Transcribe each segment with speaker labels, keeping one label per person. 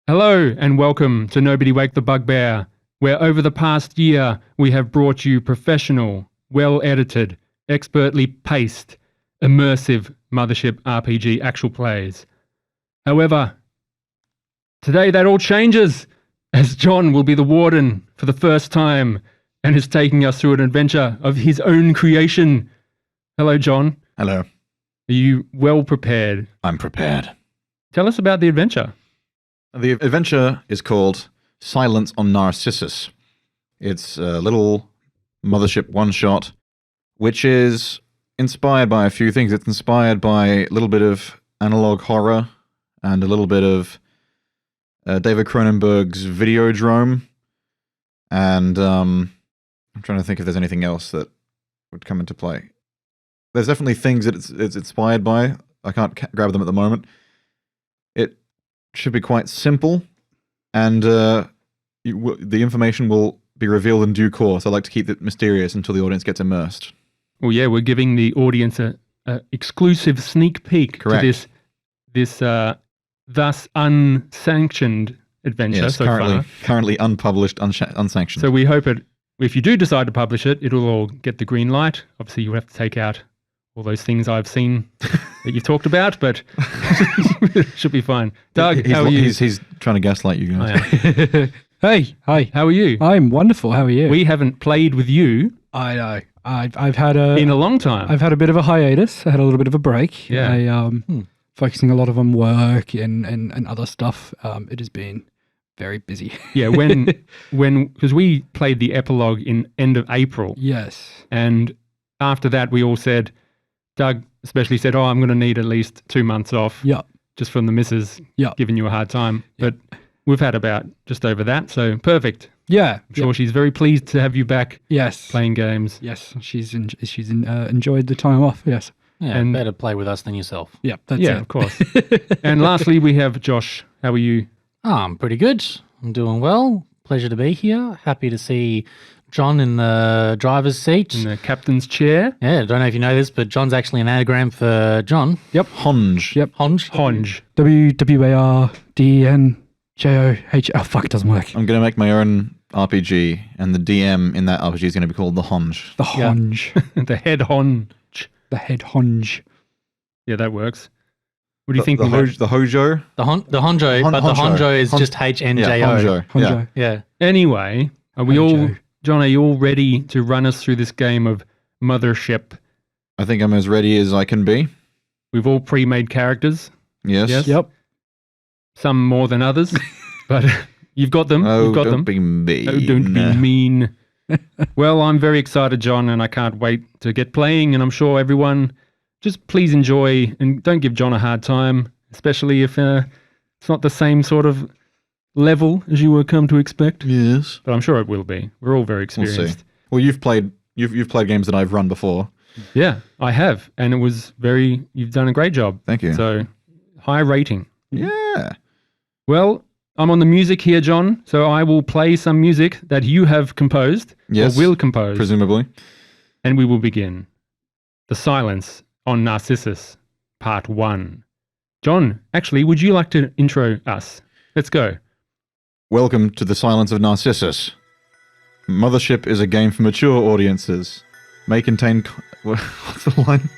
Speaker 1: Hello and welcome to Nobody Wake the Bugbear, where over the past year we have brought you professional, well-edited, expertly paced, immersive Mothership RPG actual plays. However, today that all changes, as John will be the warden for the first time and is taking us through an adventure of his own creation. Hello, John.
Speaker 2: Hello.
Speaker 1: Are you well prepared?
Speaker 2: I'm prepared.
Speaker 1: Tell us about the adventure.
Speaker 2: The adventure is called Silence on Narcissus. It's a little Mothership one-shot, which is inspired by a few things. It's inspired by a little bit of analog horror and a little bit of David Cronenberg's Videodrome. And I'm trying to think if there's anything else that would come into play. There's definitely things that it's inspired by. I can't grab them at the moment. It should be quite simple, and the information will be revealed in due course. I like to keep it mysterious until the audience gets immersed.
Speaker 1: Well, yeah, we're giving the audience a exclusive sneak peek
Speaker 2: Correct.
Speaker 1: to this thus unsanctioned adventure.
Speaker 2: Yes,
Speaker 1: so far.
Speaker 2: currently unpublished, unsanctioned.
Speaker 1: So we hope if you do decide to publish it, it'll all get the green light. Obviously, you'll have to take out all those things I've seen that you've talked about, but it should be fine. Doug, how are you?
Speaker 2: He's trying to gaslight you guys.
Speaker 1: Oh, yeah.
Speaker 3: Hey, hi.
Speaker 1: How are you?
Speaker 3: I'm wonderful. How are you?
Speaker 1: We haven't played with you
Speaker 3: I know. I've had a
Speaker 1: in a long time.
Speaker 3: I've had a bit of a hiatus. I had a little bit of a break.
Speaker 1: Yeah.
Speaker 3: Focusing a lot of on work and other stuff. It has been very busy.
Speaker 1: Yeah, because we played the epilogue in end of April.
Speaker 3: Yes.
Speaker 1: And after that, we all said, Doug especially said, I'm going to need at least 2 months off.
Speaker 3: Yeah.
Speaker 1: Just from the missus giving you a hard time.
Speaker 3: Yeah.
Speaker 1: But we've had about just over that, so perfect.
Speaker 3: Yeah.
Speaker 1: I'm sure she's very pleased to have you back
Speaker 3: Yes.
Speaker 1: playing games.
Speaker 3: Yes. She's enjoyed the time off. Yes.
Speaker 4: Yeah,
Speaker 1: And-
Speaker 4: better play with us than yourself.
Speaker 3: Yeah. That's
Speaker 1: Yeah,
Speaker 3: it.
Speaker 1: of course. And lastly, we have Josh. How are you?
Speaker 4: I'm pretty good. I'm doing well. Pleasure to be here. Happy to see John in the driver's seat.
Speaker 1: In the captain's chair.
Speaker 4: Yeah, don't know if you know this, but John's actually an anagram for John.
Speaker 3: Yep.
Speaker 2: Honge.
Speaker 3: Yep.
Speaker 4: Honge.
Speaker 1: Honge.
Speaker 3: WWARDNJOH. Oh fuck! It doesn't work.
Speaker 2: I'm going to make my own RPG, and the DM in that RPG is going to be called the Honge.
Speaker 3: The honge.
Speaker 1: The head honge.
Speaker 3: The head honge.
Speaker 1: Yeah, that works. What do you think?
Speaker 2: The Hojo?
Speaker 4: The Honjo, but the Honjo is just HNJO.
Speaker 2: Yeah, Honjo.
Speaker 3: Honjo.
Speaker 4: Yeah.
Speaker 1: Anyway, are we all, John, are you all ready to run us through this game of Mothership?
Speaker 2: I think I'm as ready as I can be.
Speaker 1: We've all pre-made characters,
Speaker 2: Yes.
Speaker 1: Yes.
Speaker 3: Yep.
Speaker 1: some more than others, but you've got them.
Speaker 2: Oh,
Speaker 1: You've got
Speaker 2: don't
Speaker 1: them.
Speaker 2: be mean.
Speaker 1: Oh, don't be mean. Well, I'm very excited, John, and I can't wait to get playing, and I'm sure everyone just please enjoy and don't give John a hard time, especially if it's not the same sort of level as you were come to expect.
Speaker 2: Yes.
Speaker 1: But I'm sure it will be. We're all very
Speaker 2: We'll
Speaker 1: experienced.
Speaker 2: see. Well, you've played games that I've run before.
Speaker 1: Yeah, I have, and it was you've done a great job.
Speaker 2: Thank you.
Speaker 1: So, high rating.
Speaker 2: Yeah.
Speaker 1: Well, I'm on the music here, John, so I will play some music that you have composed,
Speaker 2: Yes.
Speaker 1: or will compose,
Speaker 2: Presumably.
Speaker 1: and we will begin. The Silence on Narcissus, Part 1. John, actually, would you like to intro us? Let's go.
Speaker 2: Welcome to the Silence of Narcissus. Mothership is a game for mature audiences. May contain... What's the line?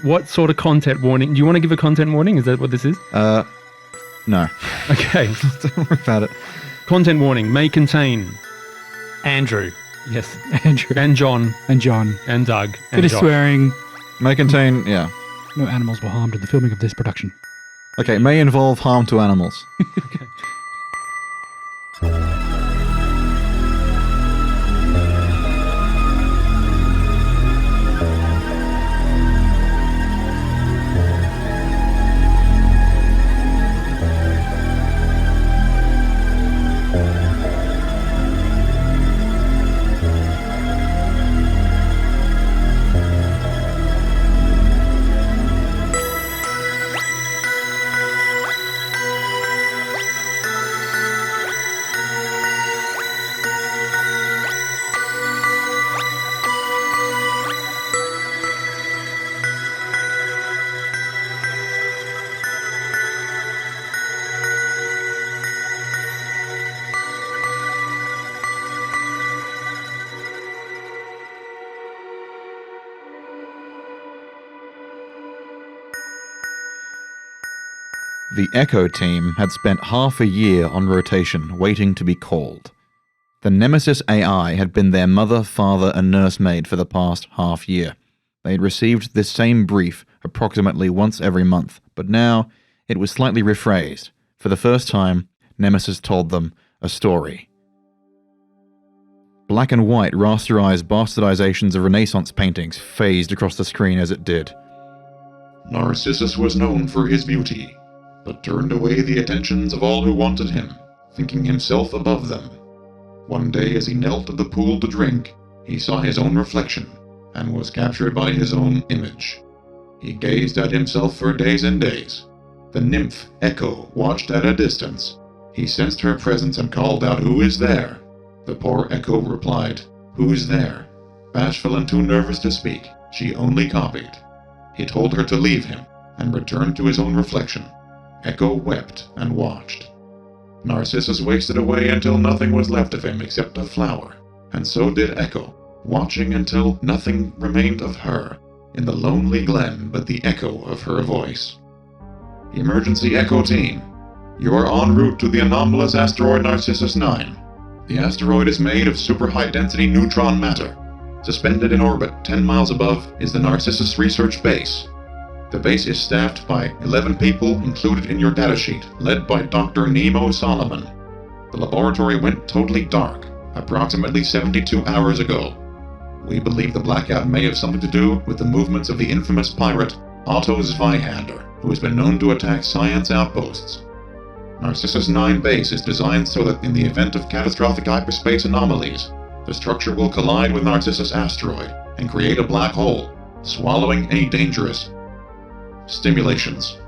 Speaker 1: What sort of content warning? Do you want to give a content warning? Is that what this is?
Speaker 2: No.
Speaker 1: Okay.
Speaker 2: Don't worry about it.
Speaker 1: Content warning may contain,
Speaker 4: Andrew.
Speaker 1: yes,
Speaker 3: Andrew
Speaker 1: and John,
Speaker 3: and John.
Speaker 1: and Doug, and
Speaker 3: Bit of
Speaker 1: Josh.
Speaker 3: swearing.
Speaker 2: May contain... Yeah.
Speaker 3: No animals were harmed in the filming of this production.
Speaker 2: Okay, may involve harm to animals. The Echo team had spent half a year on rotation waiting to be called. The Nemesis AI had been their mother, father, and nursemaid for the past half year. They had received this same brief approximately once every month, but now it was slightly rephrased. For the first time, Nemesis told them a story. Black and white rasterized bastardizations of Renaissance paintings phased across the screen as it did.
Speaker 5: Narcissus was known for his beauty, but turned away the attentions of all who wanted him, thinking himself above them. One day as he knelt at the pool to drink, he saw his own reflection, and was captured by his own image. He gazed at himself for days and days. The nymph, Echo, watched at a distance. He sensed her presence and called out, "Who is there?" The poor Echo replied, "Who's there?" Bashful and too nervous to speak, she only copied. He told her to leave him, and returned to his own reflection. Echo wept and watched. Narcissus wasted away until nothing was left of him except a flower, and so did Echo, watching until nothing remained of her in the lonely glen but the echo of her voice. Emergency Echo Team, you are en route to the anomalous asteroid Narcissus 9. The asteroid is made of super high-density neutron matter. Suspended in orbit 10 miles above is the Narcissus Research Base. The base is staffed by 11 people included in your datasheet, led by Dr. Nemo Solomon. The laboratory went totally dark approximately 72 hours ago. We believe the blackout may have something to do with the movements of the infamous pirate Otto Zweihander, who has been known to attack science outposts. Narcissus 9 base is designed so that in the event of catastrophic hyperspace anomalies, the structure will collide with Narcissus asteroid and create a black hole, swallowing any dangerous stimulations.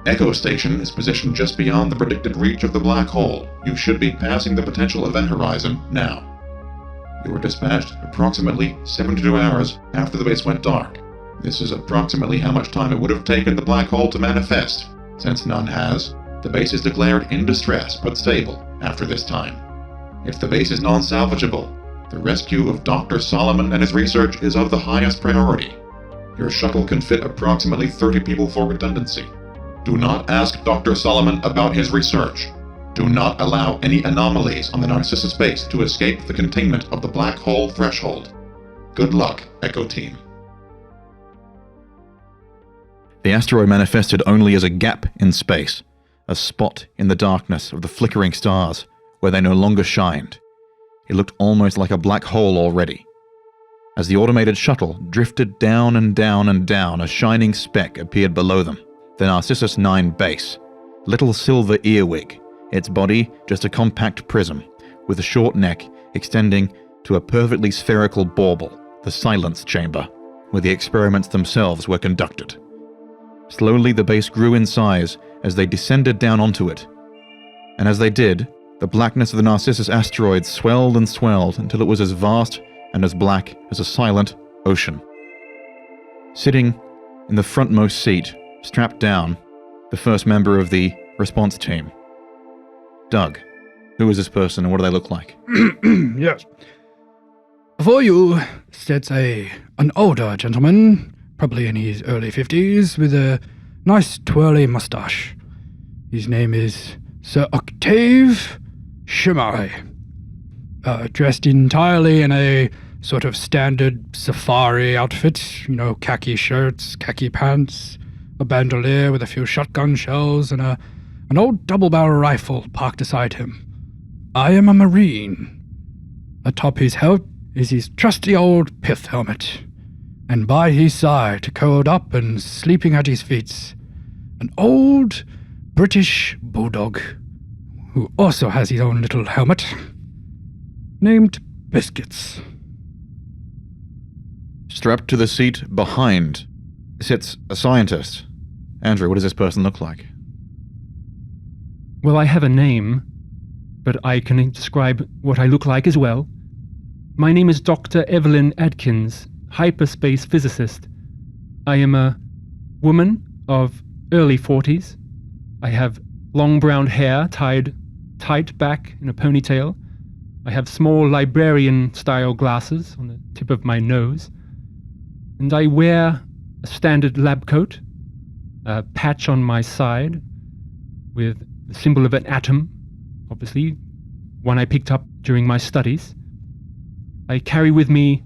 Speaker 5: Echo Station is positioned just beyond the predicted reach of the black hole. You should be passing the potential event horizon now. You were dispatched approximately 72 hours after the base went dark. This is approximately how much time it would have taken the black hole to manifest. Since none has, the base is declared in distress but stable after this time. If the base is non-salvageable, the rescue of Dr. Solomon and his research is of the highest priority. Your shuttle can fit approximately 30 people for redundancy. Do not ask Dr. Solomon about his research. Do not allow any anomalies on the Narcissus base to escape the containment of the black hole threshold. Good luck, Echo Team.
Speaker 2: The asteroid manifested only as a gap in space, a spot in the darkness of the flickering stars where they no longer shined. It looked almost like a black hole already. As the automated shuttle drifted down and down and down, a shining speck appeared below them, the Narcissus 9 base. Little silver earwig, its body just a compact prism, with a short neck extending to a perfectly spherical bauble, the silence chamber, where the experiments themselves were conducted. Slowly the base grew in size as they descended down onto it, and as they did, the blackness of the Narcissus asteroid swelled and swelled until it was as vast and as black as a silent ocean. Sitting in the frontmost seat, strapped down, the first member of the response team. Doug, who is this person and what do they look like?
Speaker 3: Yes. Before you sits an older gentleman, probably in his early 50s, with a nice twirly mustache. His name is Sir Octave Shimai. Dressed entirely in a sort of standard safari outfit, khaki shirts, khaki pants, a bandolier with a few shotgun shells, and an old double-barrel rifle parked beside him. I am a Marine. Atop his helmet is his trusty old pith helmet, and by his side, curled up and sleeping at his feet, an old British bulldog, who also has his own little helmet, named Biscuits.
Speaker 2: Strapped to the seat behind sits a scientist. Andrew, what does this person look like?
Speaker 1: Well, I have a name, but I can describe what I look like as well. My name is Dr. Evelyn Adkins, hyperspace physicist. I am a woman of early 40s. I have long brown hair tied tight back in a ponytail. I have small librarian-style glasses on the tip of my nose. And I wear a standard lab coat, a patch on my side, with the symbol of an atom, obviously, one I picked up during my studies. I carry with me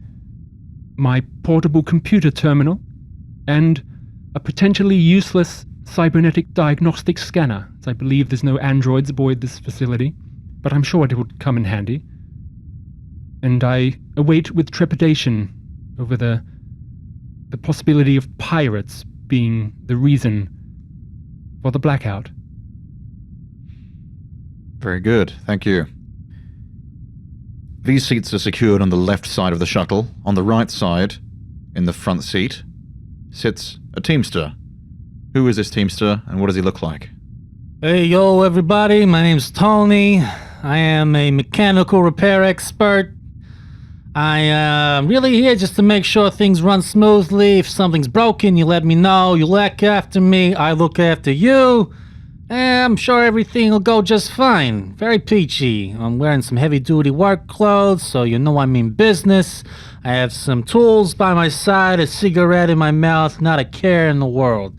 Speaker 1: my portable computer terminal and a potentially useless cybernetic diagnostic scanner, as I believe there's no androids aboard this facility, but I'm sure it would come in handy. And I await with trepidation over the possibility of pirates being the reason for the blackout.
Speaker 2: Very good, thank you. These seats are secured on the left side of the shuttle. On the right side, in the front seat, sits a teamster. Who is this teamster, and what does he look like?
Speaker 4: Hey, yo, everybody. My name's Tony. I am a mechanical repair expert. I am really here just to make sure things run smoothly. If something's broken, you let me know. You look after me, I look after you. I'm sure everything will go just fine. Very peachy. I'm wearing some heavy-duty work clothes, so you know I'm in business. I have some tools by my side, a cigarette in my mouth, not a care in the world.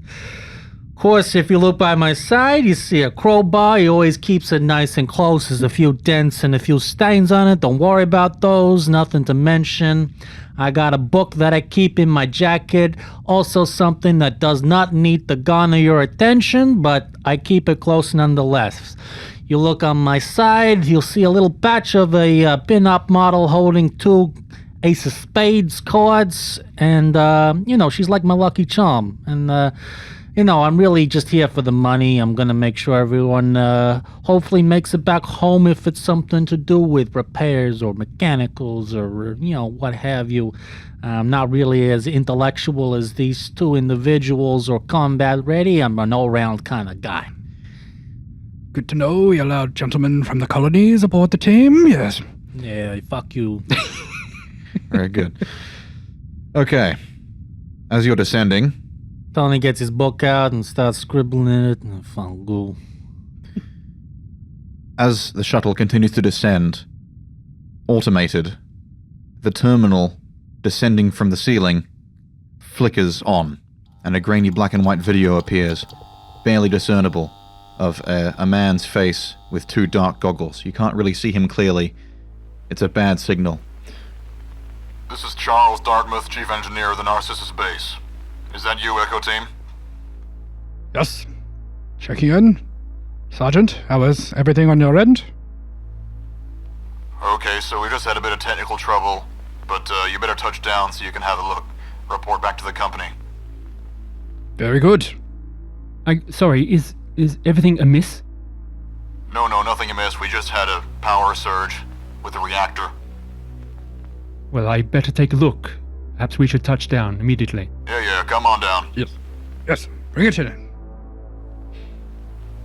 Speaker 4: Of course, if you look by my side, you see a crowbar. He always keeps it nice and close. There's a few dents and a few stains on it. Don't worry about those. Nothing to mention. I got a book that I keep in my jacket. Also something that does not need to garner your attention, but I keep it close nonetheless. You look on my side, you'll see a little patch of a pin-up model holding 2 Ace of Spades cards. And, she's like my lucky charm. And, I'm really just here for the money. I'm going to make sure everyone hopefully makes it back home if it's something to do with repairs or mechanicals or, what have you. I'm not really as intellectual as these 2 individuals or combat ready. I'm an all-round kind of guy.
Speaker 3: Good to know you allowed gentlemen from the colonies aboard the team, yes.
Speaker 4: Yeah, fuck you.
Speaker 2: Very good. Okay. As you're descending,
Speaker 4: Tony gets his book out and starts scribbling in it. Go.
Speaker 2: as the shuttle continues to descend, automated, the terminal descending from the ceiling flickers on, and a grainy black and white video appears, barely discernible, of a man's face with 2 dark goggles. You can't really see him clearly. It's a bad signal.
Speaker 5: This is Charles Dartmouth, Chief Engineer of the Narcissus Base. Is that you, Echo Team?
Speaker 3: Yes. Checking in. Sergeant, how is everything on your end?
Speaker 5: Okay, so we just had a bit of technical trouble, but you better touch down so you can have a look. Report back to the company.
Speaker 3: Very good.
Speaker 1: Sorry, is everything amiss?
Speaker 5: No, nothing amiss. We just had a power surge with the reactor.
Speaker 1: Well, I better take a look. Perhaps we should touch down immediately.
Speaker 5: Yeah, come on down.
Speaker 3: Yes, bring it in.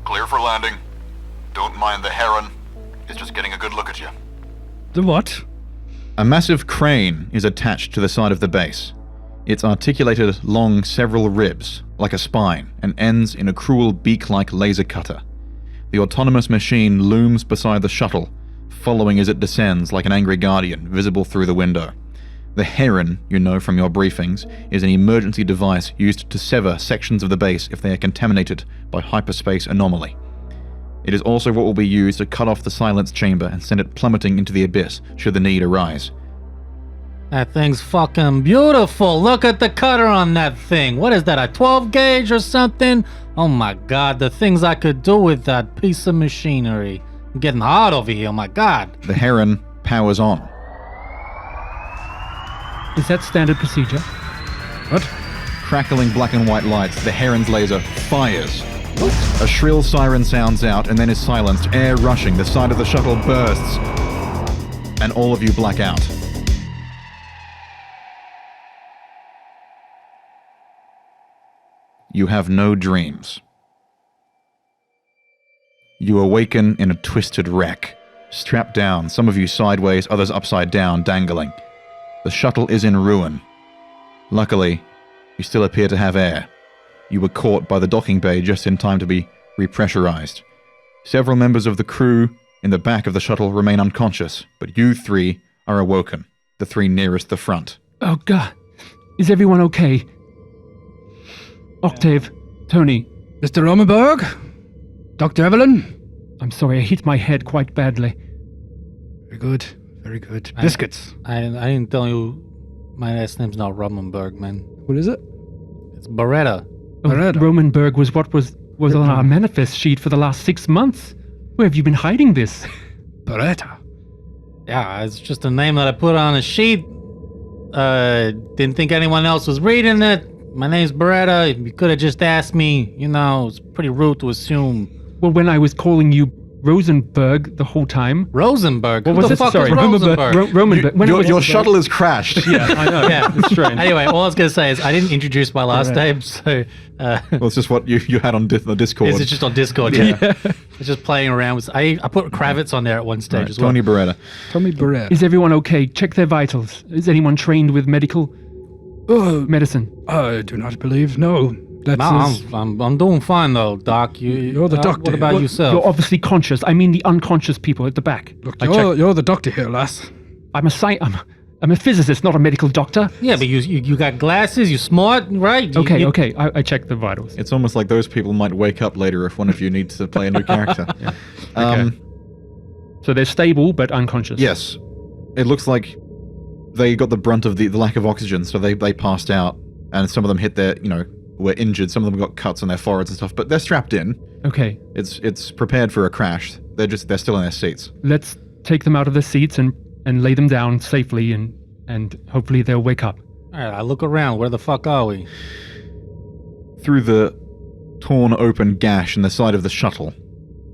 Speaker 5: Clear for landing. Don't mind the heron. It's just getting a good look at you.
Speaker 3: The what?
Speaker 2: A massive crane is attached to the side of the base. It's articulated along several ribs, like a spine, and ends in a cruel beak-like laser cutter. The autonomous machine looms beside the shuttle, following as it descends like an angry guardian, visible through the window. The heron, you know from your briefings, is an emergency device used to sever sections of the base if they are contaminated by hyperspace anomaly. It is also what will be used to cut off the silence chamber and send it plummeting into the abyss should the need arise.
Speaker 4: That thing's fucking beautiful. Look at the cutter on that thing. What is that, a 12 gauge or something? Oh my god, the things I could do with that piece of machinery. I'm getting hot over here, oh my god.
Speaker 2: The heron powers on.
Speaker 1: Is that standard procedure?
Speaker 2: What? Crackling black and white lights, the heron's laser fires. A shrill siren sounds out and then is silenced, air rushing, the side of the shuttle bursts, and all of you black out. You have no dreams. You awaken in a twisted wreck, strapped down, some of you sideways, others upside down, dangling. The shuttle is in ruin. Luckily, you still appear to have air. You were caught by the docking bay just in time to be repressurized. Several members of the crew in the back of the shuttle remain unconscious, but you 3 are awoken, the 3 nearest the front.
Speaker 1: Oh god. Is everyone okay? Octave, Tony.
Speaker 3: Mr. Romenberg? Dr. Evelyn?
Speaker 1: I'm sorry, I hit my head quite badly.
Speaker 3: Very good. Very good. Biscuits.
Speaker 4: I didn't tell you my last name's not Romanberg, man.
Speaker 3: What is it?
Speaker 4: It's Beretta.
Speaker 1: Oh,
Speaker 3: Beretta.
Speaker 1: Romanberg was what was on our manifest sheet for the last 6 months. Where have you been hiding this?
Speaker 3: Beretta.
Speaker 4: Yeah, it's just a name that I put on a sheet. Didn't think anyone else was reading it. My name's Beretta. You could have just asked me. You know, it's pretty rude to assume.
Speaker 1: Well, when I was calling you Rosenberg the whole time.
Speaker 4: Rosenberg?
Speaker 1: What
Speaker 4: Who
Speaker 1: was
Speaker 4: the
Speaker 1: it?
Speaker 4: fuck
Speaker 1: Sorry,
Speaker 4: is Rosenberg?
Speaker 1: Romanberg. When it was-
Speaker 2: Your shuttle is crashed.
Speaker 1: Yeah, I know.
Speaker 4: Yeah.
Speaker 1: It's strange.
Speaker 4: Anyway, all I was going to say is I didn't introduce my last name, so...
Speaker 2: Well, it's just what you had on the Discord.
Speaker 4: It's just on Discord, yeah. It's just playing around with... I put Kravitz on there at one stage
Speaker 2: Right,
Speaker 4: as well.
Speaker 2: Tony Beretta.
Speaker 3: Tommy Beretta.
Speaker 1: Is everyone okay? Check their vitals. Is anyone trained with medical medicine?
Speaker 3: I do not believe. No. That's
Speaker 4: No, I'm doing fine though, Doc.
Speaker 3: You're the doctor.
Speaker 4: What about
Speaker 3: Well,
Speaker 4: yourself?
Speaker 1: You're obviously conscious. I mean the unconscious people at the back.
Speaker 3: Look,
Speaker 1: I checked.
Speaker 3: you're the doctor here, lass.
Speaker 1: I'm a physicist, not a medical doctor.
Speaker 4: Yeah, but you got glasses. You're smart, right?
Speaker 1: Okay. I checked the vitals.
Speaker 2: It's almost like those people might wake up later if one of you needs to play a new character.
Speaker 1: So they're stable but unconscious.
Speaker 2: Yes. It looks like they got the brunt of the lack of oxygen, so they passed out, and some of them hit their, were injured. Some of them got cuts on their foreheads and stuff, but they're strapped in.
Speaker 1: Okay.
Speaker 2: It's prepared for a crash. They're still in their seats.
Speaker 1: Let's take them out of their seats and lay them down safely and hopefully they'll wake up.
Speaker 4: All right, I look around. Where the fuck are we?
Speaker 2: Through the torn open gash in the side of the shuttle,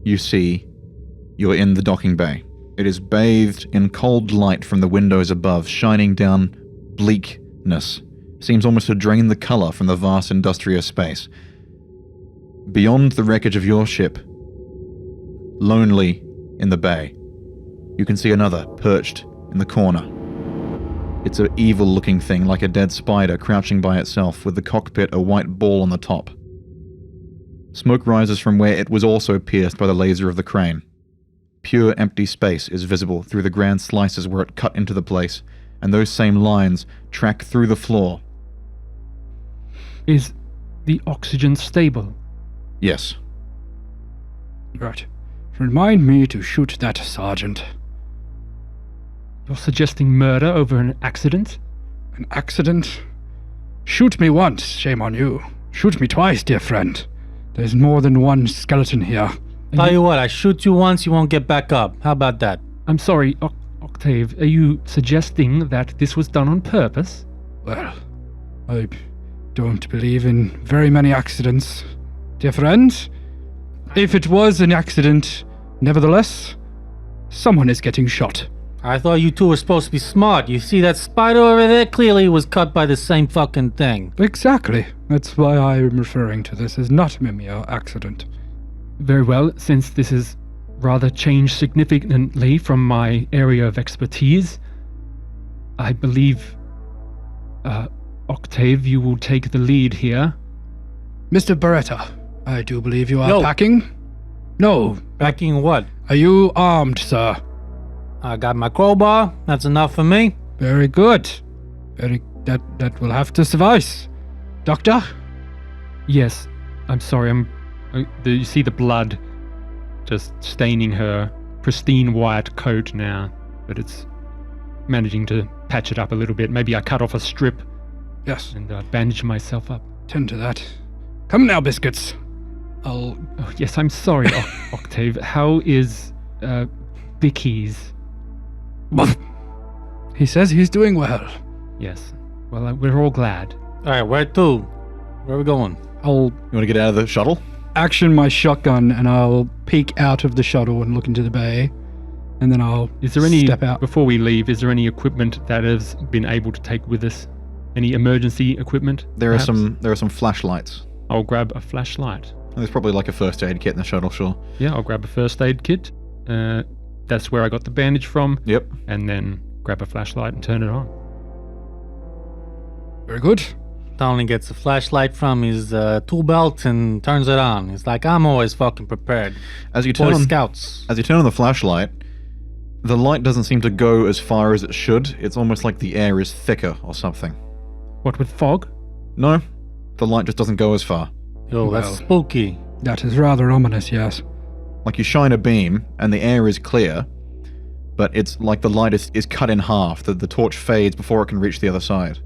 Speaker 2: you see you're in the docking bay. It is bathed in cold light from the windows above, shining down bleakness. Seems almost to drain the color from the vast industrial space. Beyond the wreckage of your ship, lonely in the bay, you can see another perched in the corner. It's an evil-looking thing, like a dead spider crouching by itself, with the cockpit a white ball on the top. Smoke rises from where it was also pierced by the laser of the crane. Pure empty space is visible through the grand slices where it cut into the place, and those same lines track through the floor.
Speaker 1: Is the oxygen stable?
Speaker 2: Yes.
Speaker 3: Right. Remind me to shoot that sergeant.
Speaker 1: You're suggesting murder over an accident?
Speaker 3: An accident? Shoot me once, shame on you. Shoot me twice, dear friend. There's more than one skeleton here.
Speaker 4: Tell you what, I shoot you once, you won't get back up. How about that?
Speaker 1: I'm sorry, Octave, are you suggesting that this was done on purpose?
Speaker 3: Well, I don't believe in very many accidents, dear friend. If it was an accident, nevertheless, someone is getting shot.
Speaker 4: I thought you two were supposed to be smart. You see that spider over there? Clearly was cut by the same fucking thing.
Speaker 3: Exactly. That's why I'm referring to this as not a mere accident.
Speaker 1: Very well, since this has rather changed significantly from my area of expertise, I believe, Octave, you will take the lead here.
Speaker 3: Mr. Beretta, I do believe you are
Speaker 4: No.
Speaker 3: packing? No.
Speaker 4: Backing what?
Speaker 3: Are you armed, sir?
Speaker 4: I got my crowbar. That's enough for me.
Speaker 3: Very good. That will have to suffice. Doctor?
Speaker 1: Yes, I'm sorry, you see the blood just staining her pristine white coat now, but it's managing to patch it up a little bit. Maybe I cut off a strip
Speaker 3: Yes.
Speaker 1: and bandage myself up.
Speaker 3: Tend to that. Come now, biscuits.
Speaker 1: Oh, yes, I'm sorry, Octave. How is Vicky's?
Speaker 3: He says he's doing well.
Speaker 1: Yes. Well, we're all glad.
Speaker 4: All right, where to? Where are we going?
Speaker 3: I'll
Speaker 2: You want to get out of the shuttle?
Speaker 3: action my shotgun and I'll peek out of the shuttle and look into the bay. And then I'll
Speaker 1: Is there any,
Speaker 3: step out.
Speaker 1: before we leave, is there any equipment that has been able to take with us? Any emergency equipment?
Speaker 2: There
Speaker 1: perhaps?
Speaker 2: are some flashlights.
Speaker 1: I'll grab a flashlight.
Speaker 2: There's probably like a first aid kit in the shuttle, sure.
Speaker 1: Yeah, I'll grab a first aid kit. That's where I got the bandage from.
Speaker 2: Yep.
Speaker 1: And then grab a flashlight and turn it on.
Speaker 3: Very good.
Speaker 4: Tony gets a flashlight from his tool belt and turns it on. He's like, I'm always fucking prepared.
Speaker 2: As you
Speaker 4: Boy
Speaker 2: turn on,
Speaker 4: Scouts.
Speaker 2: as you turn on the flashlight, the light doesn't seem to go as far as it should. It's almost like the air is thicker or something.
Speaker 1: What with fog?
Speaker 2: No, the light just doesn't go as far.
Speaker 4: Yo,
Speaker 3: Well.
Speaker 4: that's spooky.
Speaker 3: That is rather ominous, yes.
Speaker 2: Like you shine a beam and the air is clear, but it's like the light is cut in half. The torch fades before it can reach the other side.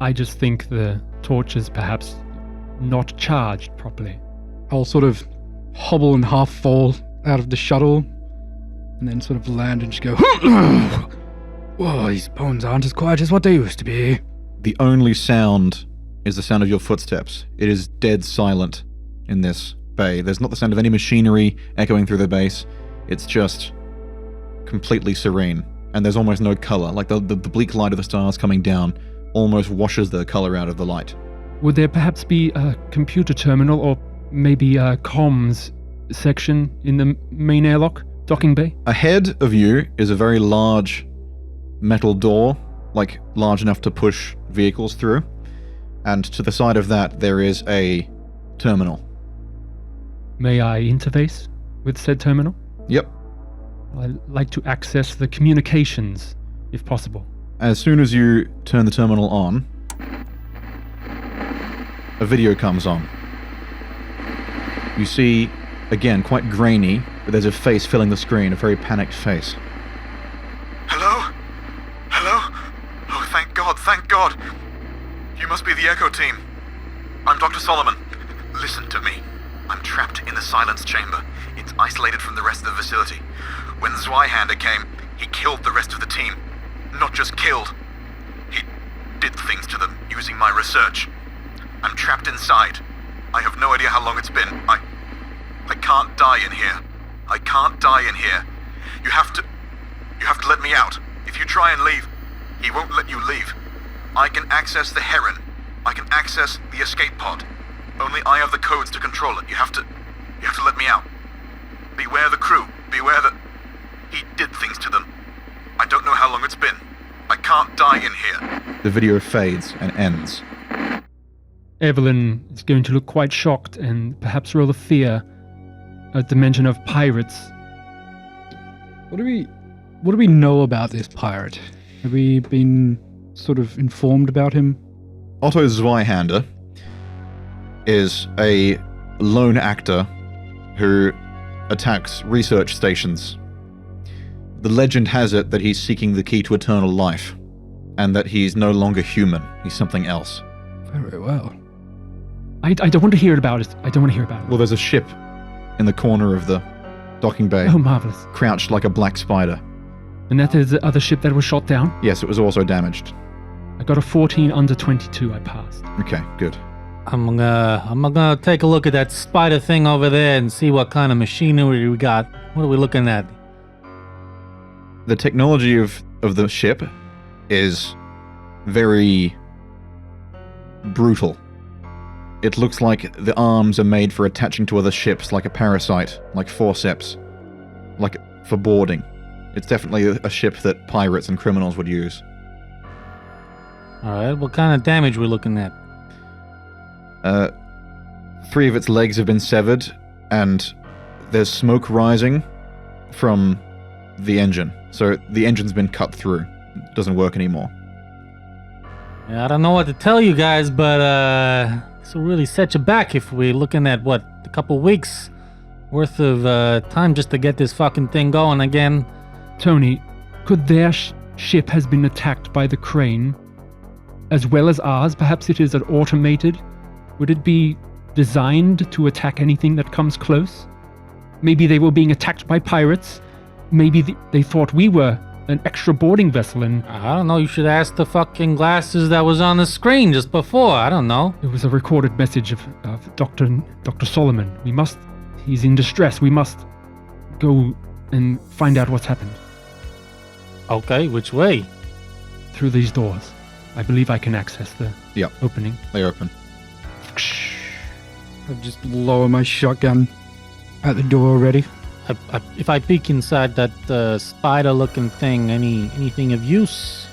Speaker 1: I just think the torch is perhaps not charged properly.
Speaker 3: I'll sort of hobble and half fall out of the shuttle, and then sort of land and just go, whoa, these bones aren't as quiet as what they used to be.
Speaker 2: The only sound is the sound of your footsteps. It is dead silent in this bay. There's not the sound of any machinery echoing through the base. It's just completely serene, and there's almost no color. Like the bleak light of the stars coming down almost washes the color out of the light.
Speaker 1: Would there perhaps be a computer terminal or maybe a comms section in the main airlock docking bay?
Speaker 2: Ahead of you is a very large metal door, like large enough to push vehicles through. And to the side of that, there is a terminal.
Speaker 1: May I interface with said terminal?
Speaker 2: Yep.
Speaker 1: I'd like to access the communications, if possible.
Speaker 2: As soon as you turn the terminal on, a video comes on. You see, again, quite grainy, but there's a face filling the screen, a very panicked face.
Speaker 6: Hello? Hello? Oh, thank God, thank God. You must be the Echo team. I'm Dr. Solomon. Listen to me. I'm trapped in the silence chamber. It's isolated from the rest of the facility. When Zweihander came, he killed the rest of the team. Not just killed. He did things to them using my research. I'm trapped inside. I have no idea how long it's been. I can't die in here. I can't die in here. You have to let me out. If you try and leave, he won't let you leave. I can access the Heron. I can access the escape pod. Only I have the codes to control it. You have to let me out. Beware the crew. Beware that he did things to them. I don't know how long it's been. I can't die in here.
Speaker 2: The video fades and ends.
Speaker 1: Evelyn is going to look quite shocked and perhaps roll a fear at the mention of pirates.
Speaker 3: What do we know about this pirate? Have we been sort of informed about him?
Speaker 2: Otto Zweihander is a lone actor who attacks research stations. The legend has it that he's seeking the key to eternal life, and that he's no longer human. He's something else.
Speaker 3: Very well.
Speaker 1: I don't want to hear about it. I don't want to hear about it.
Speaker 2: Well, there's a ship in the corner of the docking bay,
Speaker 1: Oh, marvelous.
Speaker 2: crouched like a black spider.
Speaker 1: And that is the other ship that was shot down?
Speaker 2: Yes, it was also damaged.
Speaker 1: I got a 14 under 22. I passed.
Speaker 2: Okay, good.
Speaker 4: I'm gonna take a look at that spider thing over there and see what kind of machinery we got. What are we looking at?
Speaker 2: The technology of the ship is very brutal. It looks like the arms are made for attaching to other ships like a parasite, like forceps, like for boarding. It's definitely a ship that pirates and criminals would use.
Speaker 4: Alright, what kind of damage we looking at?
Speaker 2: 3 of its legs have been severed, and there's smoke rising from the engine. So the engine's been cut through. It doesn't work anymore.
Speaker 4: Yeah, I don't know what to tell you guys, but this will really set you back if we're looking at, what, a couple weeks worth of time just to get this fucking thing going again.
Speaker 1: Tony, could their ship has been attacked by the crane, as well as ours? Perhaps it is an automated. Would it be designed to attack anything that comes close? Maybe they were being attacked by pirates. Maybe they thought we were an extra boarding vessel and...
Speaker 4: I don't know, you should ask the fucking glasses that was on the screen just before. I don't know.
Speaker 1: It was a recorded message of Dr. Solomon. He's in distress. We must go and find out what's happened.
Speaker 4: Okay, which way?
Speaker 1: Through these doors. I believe I can access the
Speaker 2: Yep.
Speaker 1: opening.
Speaker 2: They open.
Speaker 3: I just lower my shotgun at the door already.
Speaker 4: If I peek inside that spider-looking thing, anything of use?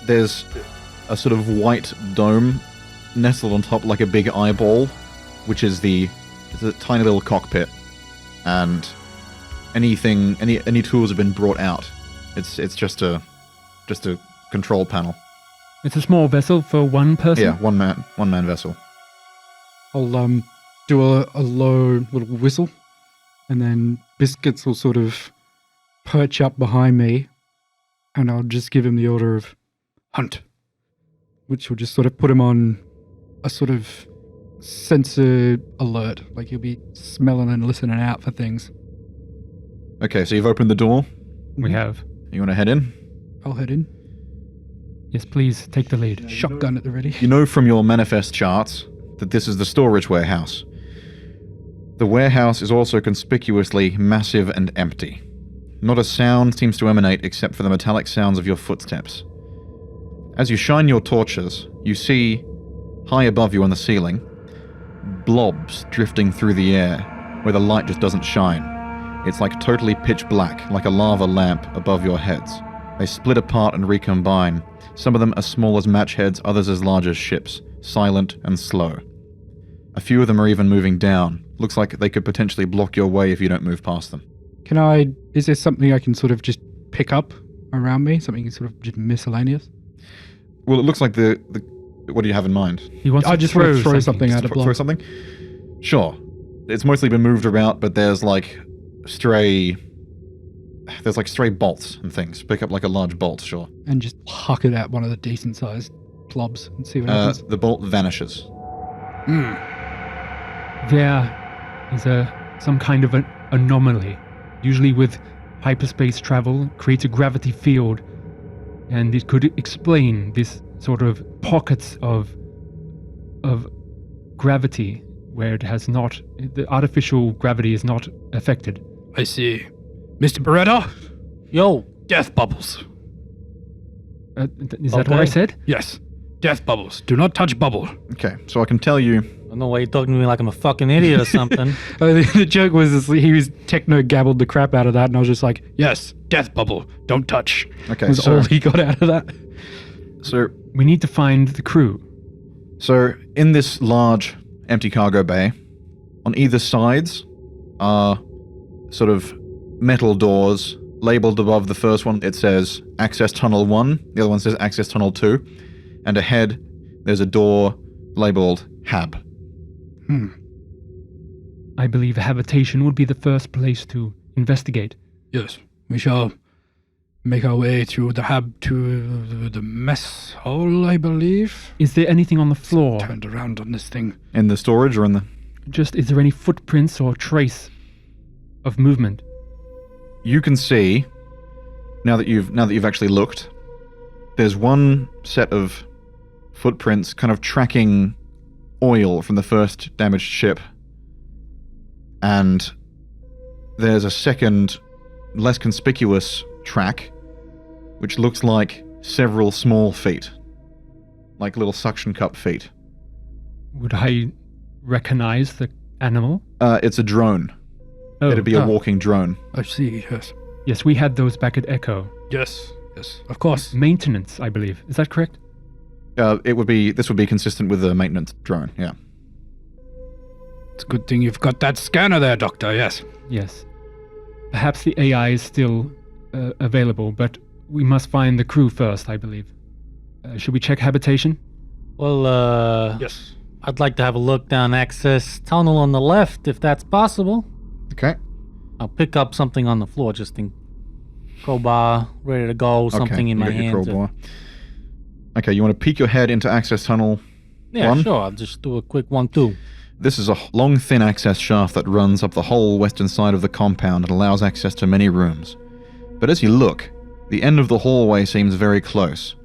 Speaker 2: There's a sort of white dome nestled on top like a big eyeball, which is it's a tiny little cockpit, and any tools have been brought out. It's just a control panel.
Speaker 1: It's a small vessel for one person?
Speaker 2: Yeah, one man vessel.
Speaker 3: I'll do a low little whistle And then Biscuits will sort of perch up behind me, and I'll just give him the order of hunt, which will just sort of put him on a sort of sensor alert. Like he'll be smelling and listening out for things.
Speaker 2: Okay, so you've opened the door.
Speaker 1: We have.
Speaker 2: You want to head in?
Speaker 3: I'll head in.
Speaker 1: Yes, please take the lead.
Speaker 3: Shotgun at the ready.
Speaker 2: You know from your manifest charts that this is the storage warehouse. The warehouse is also conspicuously massive and empty. Not a sound seems to emanate except for the metallic sounds of your footsteps. As you shine your torches, you see, high above you on the ceiling, blobs drifting through the air where the light just doesn't shine. It's like totally pitch black, like a lava lamp above your heads. They split apart and recombine. Some of them as small as match heads, others as large as ships, silent and slow. A few of them are even moving down. Looks like they could potentially block your way if you don't move past them.
Speaker 3: Is there something I can sort of just pick up around me? Something sort of just miscellaneous?
Speaker 2: Well, it looks like the what do you have in mind?
Speaker 1: He wants
Speaker 3: I
Speaker 1: to
Speaker 3: just want to throw something
Speaker 2: Just
Speaker 3: at a
Speaker 2: throw
Speaker 3: block.
Speaker 2: something? Sure. It's mostly been moved about, but there's like stray bolts and things. Pick up like a large bolt, sure.
Speaker 3: And just huck it at one of the decent sized blobs and see what happens.
Speaker 2: The bolt vanishes.
Speaker 1: There is some kind of an anomaly. Usually with hyperspace travel, creates a gravity field, and it could explain this sort of pockets of gravity where it has not, the artificial gravity is not affected.
Speaker 3: I see. Mr. Beretta?
Speaker 4: Yo,
Speaker 3: Death bubbles.
Speaker 1: Is that what I
Speaker 4: Okay.
Speaker 1: said?
Speaker 3: Yes. Death bubbles. Do not touch bubble.
Speaker 2: Okay, so I can tell you.
Speaker 4: I don't know why you're talking to me like I'm a fucking idiot or something.
Speaker 3: The joke was he was techno gabbled the crap out of that, and I was just like, yes, death bubble. Don't touch.
Speaker 2: Okay,
Speaker 3: Was all he got out of that.
Speaker 2: so
Speaker 1: We need to find the crew.
Speaker 2: So, in this large, empty cargo bay, on either sides are sort of metal doors. Labeled above the first one, it says Access Tunnel 1. The other one says Access Tunnel 2. And ahead, there's a door labeled Hab.
Speaker 1: I believe habitation would be the first place to investigate.
Speaker 3: Yes. We shall make our way through the hab to the mess hall, I believe.
Speaker 1: Is there anything on the floor?
Speaker 3: Turned around on this thing.
Speaker 2: In the storage or in the...
Speaker 1: Just, is there any footprints or trace of movement?
Speaker 2: You can see, now that you've actually looked, there's one set of footprints kind of tracking oil from the first damaged ship. And there's a second, less conspicuous track, which looks like several small feet. Like little suction cup feet.
Speaker 1: Would I recognize the animal?
Speaker 2: It's a drone.
Speaker 1: Oh,
Speaker 2: It'd be a walking drone.
Speaker 3: I see, yes.
Speaker 1: yes, we had those back at Echo.
Speaker 3: Yes, yes, of course.
Speaker 1: Maintenance, I believe. Is that correct?
Speaker 2: This would be consistent with the maintenance drone, yeah.
Speaker 3: It's a good thing you've got that scanner there, Doctor, yes.
Speaker 1: Yes. Perhaps the AI is still available, but we must find the crew first, I believe. Should we check habitation?
Speaker 4: Well,
Speaker 3: Yes.
Speaker 4: I'd like to have a look down access tunnel on the left, if that's possible.
Speaker 2: Okay.
Speaker 4: I'll pick up something on the floor, just in crowbar, ready to go, something in
Speaker 2: you
Speaker 4: my
Speaker 2: got your
Speaker 4: hand.
Speaker 2: crowbar. Okay, you want to peek your head into access tunnel
Speaker 4: Yeah,
Speaker 2: one?
Speaker 4: sure. I'll just do a quick 1-2.
Speaker 2: This is a long, thin access shaft that runs up the whole western side of the compound and allows access to many rooms. But as you look, the end of the hallway seems very close,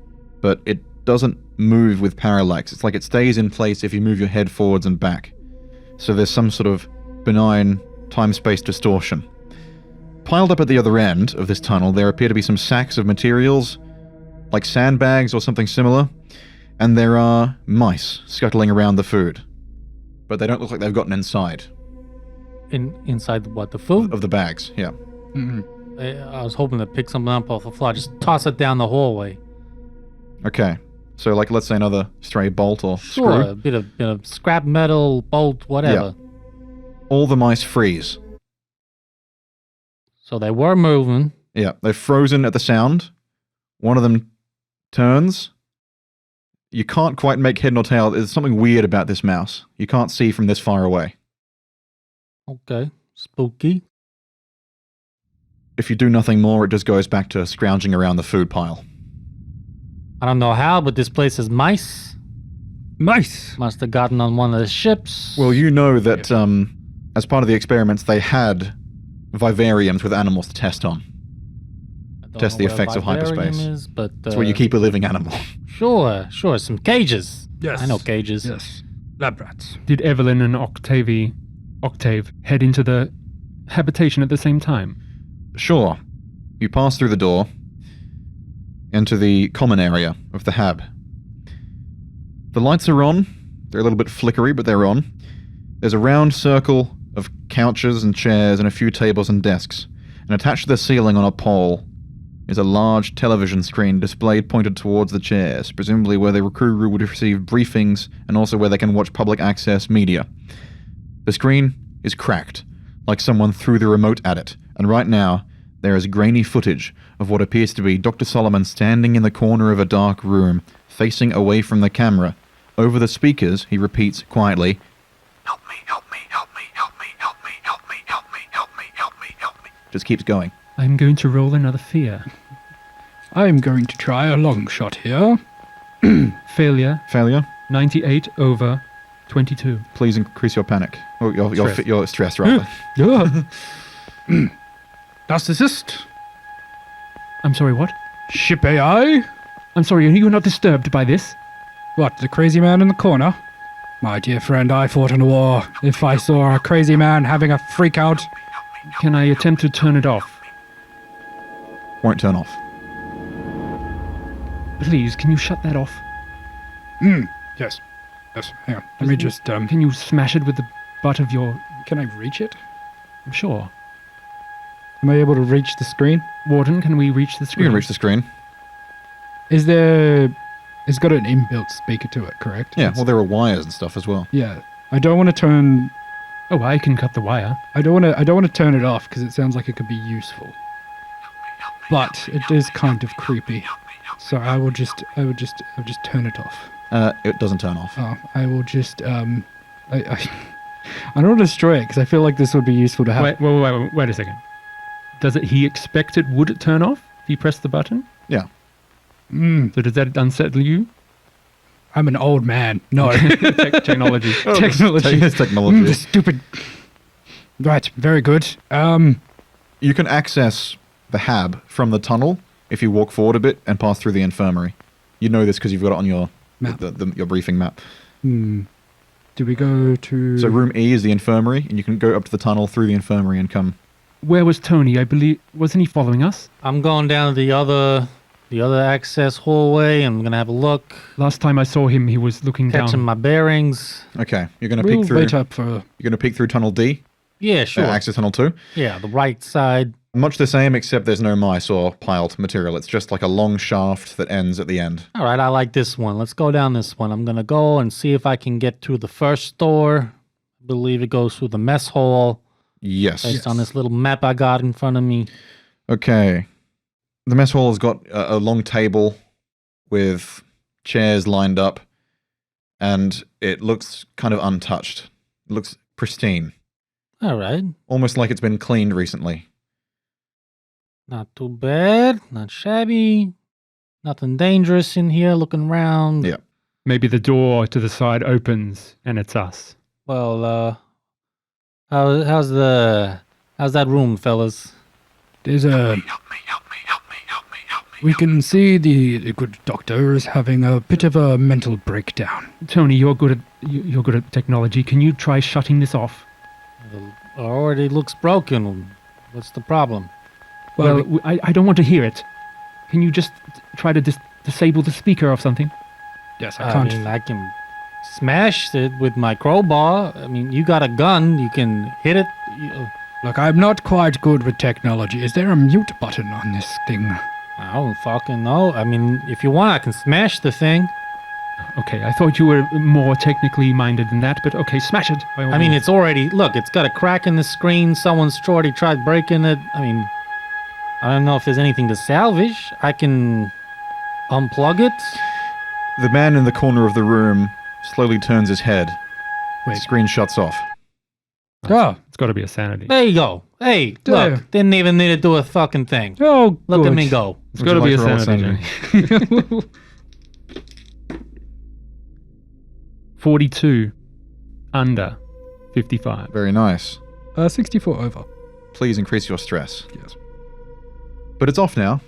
Speaker 2: but it doesn't move with parallax. It's like it stays in place if you move your head forwards and back. So there's some sort of benign time-space distortion. Piled up at the other end of this tunnel, there appear to be some sacks of materials, like sandbags or something similar, and there are mice scuttling around the food. But they don't look like they've gotten inside
Speaker 4: Inside what, the food?
Speaker 2: of the bags, yeah.
Speaker 4: I was hoping to pick something up off the floor. Just toss it down the hallway.
Speaker 2: Okay. So, like, let's say another stray bolt or
Speaker 4: Sure,
Speaker 2: screw.
Speaker 4: a bit of scrap metal, bolt, whatever.
Speaker 2: All the mice freeze.
Speaker 4: So they were moving.
Speaker 2: Yeah, they're frozen at the sound. One of them turns. You can't quite make head nor tail. There's something weird about this mouse. You can't see from this far away.
Speaker 4: Okay, spooky.
Speaker 2: if you do nothing more, it just goes back to scrounging around the food pile.
Speaker 4: I don't know how, but this place has mice.
Speaker 3: Mice.
Speaker 4: Must have gotten on one of the ships.
Speaker 2: Well, you know that as part of the experiments, they had vivariums with animals to test on.
Speaker 4: I don't
Speaker 2: test
Speaker 4: know
Speaker 2: the
Speaker 4: where
Speaker 2: effects of
Speaker 4: vivarium
Speaker 2: hyperspace.
Speaker 4: Is, but,
Speaker 2: That's where you keep a living animal.
Speaker 4: Sure, some cages.
Speaker 3: Yes.
Speaker 4: I know cages.
Speaker 3: Yes. Lab rats.
Speaker 1: Did Evelyn and Octave head into the habitation at the same time?
Speaker 2: Sure. You pass through the door into the common area of the hab. The lights are on. They're a little bit flickery, but they're on. There's a round circle of couches and chairs and a few tables and desks. And attached to the ceiling on a pole is a large television screen displayed pointed towards the chairs, presumably where the crew would receive briefings and also where they can watch public access media. The screen is cracked, like someone threw the remote at it, and right now there is grainy footage of what appears to be Dr. Solomon standing in the corner of a dark room, facing away from the camera. Over the speakers, he repeats quietly,
Speaker 6: Help me, help me, help me, help me, help me, help me, help me, help me, help me, help me.
Speaker 2: just keeps going.
Speaker 1: I'm going to roll another fear.
Speaker 3: I'm going to try a long shot here.
Speaker 1: Failure,
Speaker 2: Failure?
Speaker 1: 98 over 22.
Speaker 2: Please increase your panic. Oh,
Speaker 1: Stress.
Speaker 2: your stress, rather.
Speaker 3: Yeah. Narcissist.
Speaker 1: I'm sorry, what?
Speaker 3: Ship AI.
Speaker 1: I'm sorry, you're not disturbed by this?
Speaker 3: What, the crazy man in the corner? My dear friend, I fought in a war. If I saw a crazy man having a freak out...
Speaker 1: Can I attempt to turn it off?
Speaker 2: Won't turn off.
Speaker 1: Please, can you shut that off?
Speaker 3: Yes. Yes, hang on. Let me just,
Speaker 1: Can you smash it with the butt of your...
Speaker 3: Can I reach it?
Speaker 1: I'm sure.
Speaker 3: Am I able to reach the screen?
Speaker 1: Warden, can we reach the
Speaker 2: You
Speaker 1: screen?
Speaker 2: can reach the screen.
Speaker 3: Is there... It's got an inbuilt speaker to it, correct?
Speaker 2: Yeah, well, there are wires and stuff as well.
Speaker 3: Yeah. I don't want to turn...
Speaker 1: Oh, I can cut the wire.
Speaker 3: I don't want to turn it off because it sounds like it could be useful. But it is kind of creepy. So I will just turn it off.
Speaker 2: It doesn't turn off.
Speaker 3: Oh, I will just I don't want to destroy it because I feel like this would be useful to have.
Speaker 1: Wait a second. Does it? He expect it would turn off if you press the button?
Speaker 2: Yeah.
Speaker 1: So does that unsettle you?
Speaker 3: I'm an old man. No.
Speaker 1: Technology.
Speaker 3: Technology.
Speaker 2: It's technology.
Speaker 3: Stupid. Right. Very good.
Speaker 2: You can access the hab from the tunnel if you walk forward a bit and pass through the infirmary. You know this because you've got it on your
Speaker 3: Map.
Speaker 2: your briefing map.
Speaker 3: Do we go to...
Speaker 2: So room E is the infirmary, and you can go up to the tunnel through the infirmary and come.
Speaker 1: Where was Tony? I believe... Wasn't he following us?
Speaker 4: I'm going down to the other access hallway. I'm gonna have a look,
Speaker 1: Last time I saw him, he was looking
Speaker 4: catching
Speaker 1: down.
Speaker 4: my bearings.
Speaker 2: Okay, you're gonna
Speaker 3: We'll
Speaker 2: peek through.
Speaker 3: wait up for...
Speaker 2: You're gonna peek through tunnel D.
Speaker 4: Yeah, sure.
Speaker 2: Access tunnel 2.
Speaker 4: Yeah, the right side.
Speaker 2: Much the same, except there's no mice or piled material. It's just like a long shaft that ends at the end.
Speaker 4: All right, I like this one. Let's go down this one. I'm gonna go and see if I can get to the first door. I believe it goes through the mess hall.
Speaker 2: Yes.
Speaker 4: Based on this little map I got in front of me.
Speaker 2: Okay. The mess hall has got a long table with chairs lined up, and it looks kind of untouched. It looks pristine.
Speaker 4: All right.
Speaker 2: Almost like it's been cleaned recently.
Speaker 4: Not too bad. Not shabby. Nothing dangerous in here. Looking around.
Speaker 2: Yeah.
Speaker 1: Maybe the door to the side opens and it's us.
Speaker 4: Well, how's that room, fellas?
Speaker 3: There's a...
Speaker 6: Help me, help me, help me, help me, help me.
Speaker 3: We can see the good doctor is having a bit of a mental breakdown.
Speaker 1: Tony, you're good at technology. Can you try shutting this off?
Speaker 4: It already looks broken. What's the problem?
Speaker 1: Well, I don't want to hear it. Can you just try to disable the speaker or something?
Speaker 3: Yes, I can't...
Speaker 4: I can smash it with my crowbar. I mean, you got a gun. You can hit it.
Speaker 3: Look, I'm not quite good with technology. Is there a mute button on this thing?
Speaker 4: I don't fucking know. I mean, if you want, I can smash the thing.
Speaker 1: Okay, I thought you were more technically minded than that, but okay, smash it. by all
Speaker 4: I mean,
Speaker 1: means.
Speaker 4: it's already... Look, it's got a crack in the screen. Someone's already tried breaking it. I mean, I don't know if there's anything to salvage. I can unplug it.
Speaker 2: The man in the corner of the room slowly turns his head.
Speaker 3: Wait.
Speaker 2: The screen shuts off.
Speaker 3: Ah,
Speaker 1: It's got to be a sanity.
Speaker 4: There you go. Hey,
Speaker 3: There.
Speaker 4: look, didn't even need to do a fucking thing.
Speaker 3: Oh,
Speaker 4: Look at
Speaker 3: good.
Speaker 4: me go.
Speaker 1: It's got to be a sanity. Johnny. 42 under 55.
Speaker 2: Very nice.
Speaker 3: 64 over.
Speaker 2: Please increase your stress.
Speaker 3: Yes.
Speaker 2: But it's off now.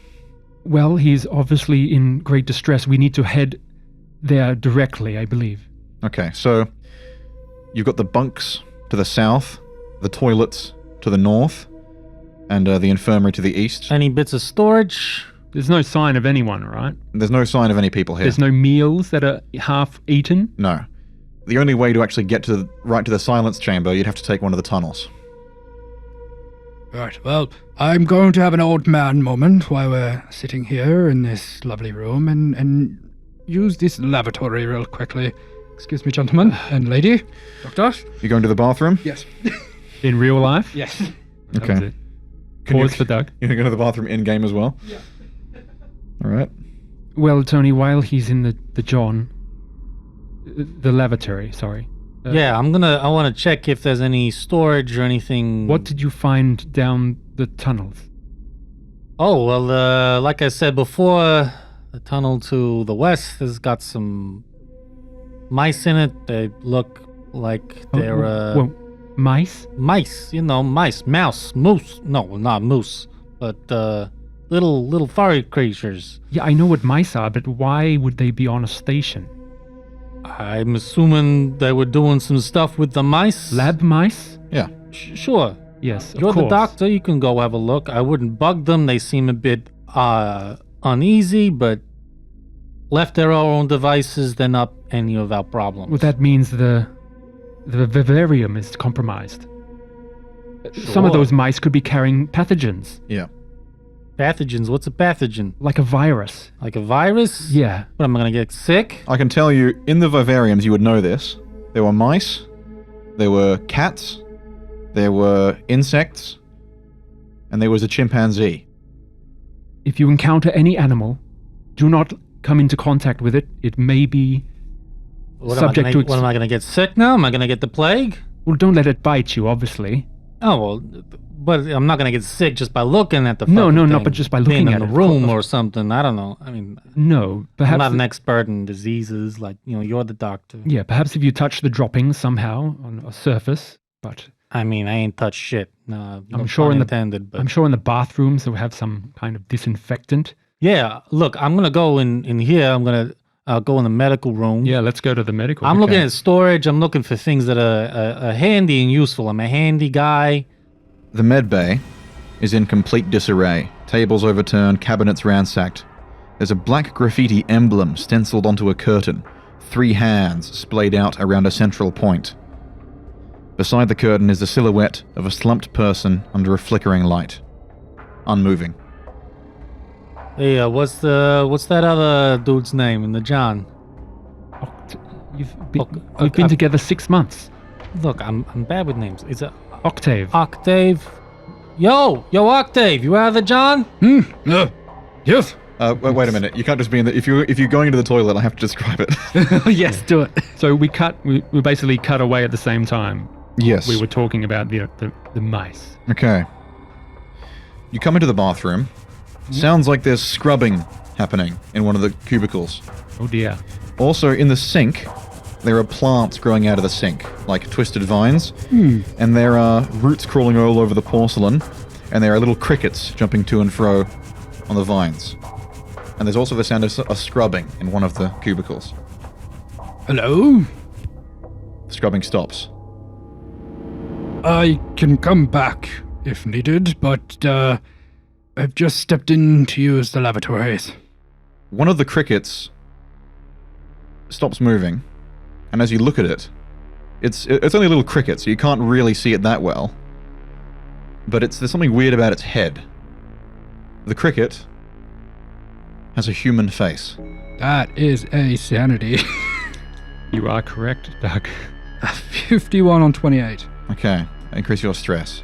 Speaker 1: Well, he's obviously in great distress. We need to head there directly, I believe.
Speaker 2: Okay, so you've got the bunks to the south, the toilets to the north, and the infirmary to the east.
Speaker 4: Any bits of storage?
Speaker 1: There's no sign of anyone, right?
Speaker 2: There's no sign of any people here.
Speaker 1: There's no meals that are half eaten.
Speaker 2: No. The only way to actually get to right to the silence chamber, you'd have to take one of the tunnels.
Speaker 3: Right, well, I'm going to have an old man moment while we're sitting here in this lovely room and use this lavatory real quickly. Excuse me, gentlemen and lady. Doctor?
Speaker 2: You going to the bathroom?
Speaker 3: Yes.
Speaker 1: In real life?
Speaker 3: Yes.
Speaker 1: That was
Speaker 2: Okay.
Speaker 1: it.
Speaker 2: Can you-
Speaker 1: Pause for Doug.
Speaker 2: You're going to go to the bathroom in-game as well?
Speaker 3: Yeah.
Speaker 2: All right.
Speaker 1: Well, Tony, while he's in the lavatory, sorry.
Speaker 4: Yeah, I want to check if there's any storage or anything.
Speaker 1: What did you find down the tunnels?
Speaker 4: Oh, well, like I said before, the tunnel to the west has got some mice in it. They look like they're
Speaker 1: well, mice?
Speaker 4: mice, mouse, moose. No, not moose, but little furry creatures.
Speaker 1: Yeah, I know what mice are, but why would they be on a station?
Speaker 4: I'm assuming they were doing some stuff with the mice.
Speaker 1: Lab mice?
Speaker 2: Yeah.
Speaker 4: Sure.
Speaker 1: Yes, of
Speaker 4: You're the
Speaker 1: course.
Speaker 4: doctor. You can go have a look. I wouldn't bug them. They seem a bit uneasy, but left their own devices, they're not any of our problems.
Speaker 1: Well, that means the vivarium is compromised. Some of
Speaker 4: Sure.
Speaker 1: those mice could be carrying pathogens,
Speaker 2: Yeah.
Speaker 4: Pathogens. What's a pathogen?
Speaker 1: like a virus.
Speaker 4: Like a virus?
Speaker 1: Yeah.
Speaker 4: What, am I gonna get sick?
Speaker 2: I can tell you, in the vivariums, you would know this. There were mice, there were cats, there were insects, and there was a chimpanzee.
Speaker 1: If you encounter any animal, do not come into contact with it. It may be subject to...
Speaker 4: What am I gonna get sick now? Am I gonna get the plague?
Speaker 1: Well, don't let it bite you, obviously.
Speaker 4: Oh well, but I'm not gonna get sick just by looking at the.
Speaker 1: No,
Speaker 4: fucking
Speaker 1: no, no,
Speaker 4: thing.
Speaker 1: but just by
Speaker 4: Being
Speaker 1: looking
Speaker 4: in
Speaker 1: at
Speaker 4: the
Speaker 1: it.
Speaker 4: room or something. I don't know. I mean,
Speaker 1: No, perhaps...
Speaker 4: I'm not an expert in diseases. Like you're the doctor.
Speaker 1: Yeah, perhaps if you touch the droppings somehow on a surface, but
Speaker 4: I mean, I ain't touched shit. No,
Speaker 1: I'm sure in the
Speaker 4: intended, but
Speaker 1: I'm sure in the bathrooms they'll have some kind of disinfectant.
Speaker 4: yeah. Look, I'm gonna go in here. I'm gonna go in the medical room.
Speaker 1: Yeah, let's go to the medical.
Speaker 4: I'm
Speaker 1: Okay.
Speaker 4: looking at storage. I'm looking for things that are handy and useful. I'm a handy guy.
Speaker 2: The med bay is in complete disarray. Tables overturned, cabinets ransacked. There's a black graffiti emblem stenciled onto a curtain, 3 hands splayed out around a central point. Beside the curtain is the silhouette of a slumped person under a flickering light. Unmoving.
Speaker 4: Hey, what's that other dude's name in the John?
Speaker 1: You've been,
Speaker 4: Okay,
Speaker 1: we've been
Speaker 4: I've-
Speaker 1: together 6 months.
Speaker 4: Look, I'm bad with names. It's a
Speaker 1: Octave.
Speaker 4: Octave. Yo, Octave, you out of the John?
Speaker 3: Yes.
Speaker 2: Wait a minute. You can't just be in the... If you're going into the toilet, I have to describe it.
Speaker 3: Yes, do it.
Speaker 1: So we basically cut away at the same time.
Speaker 2: Yes.
Speaker 1: We were talking about the mice.
Speaker 2: Okay. You come into the bathroom. Sounds like there's scrubbing happening in one of the cubicles.
Speaker 1: Oh dear.
Speaker 2: Also, in the sink, there are plants growing out of the sink, like twisted vines, and there are roots crawling all over the porcelain, and there are little crickets jumping to and fro on the vines. And there's also the sound of a scrubbing in one of the cubicles.
Speaker 3: Hello?
Speaker 2: The scrubbing stops.
Speaker 3: I can come back if needed, but I've just stepped in to use the lavatories.
Speaker 2: One of the crickets stops moving, and as you look at it, it's only a little cricket, so you can't really see it that well. But there's something weird about its head. The cricket has a human face.
Speaker 3: That is a sanity.
Speaker 1: You are correct, Doug.
Speaker 3: 51 on 28.
Speaker 2: Okay, increase your stress.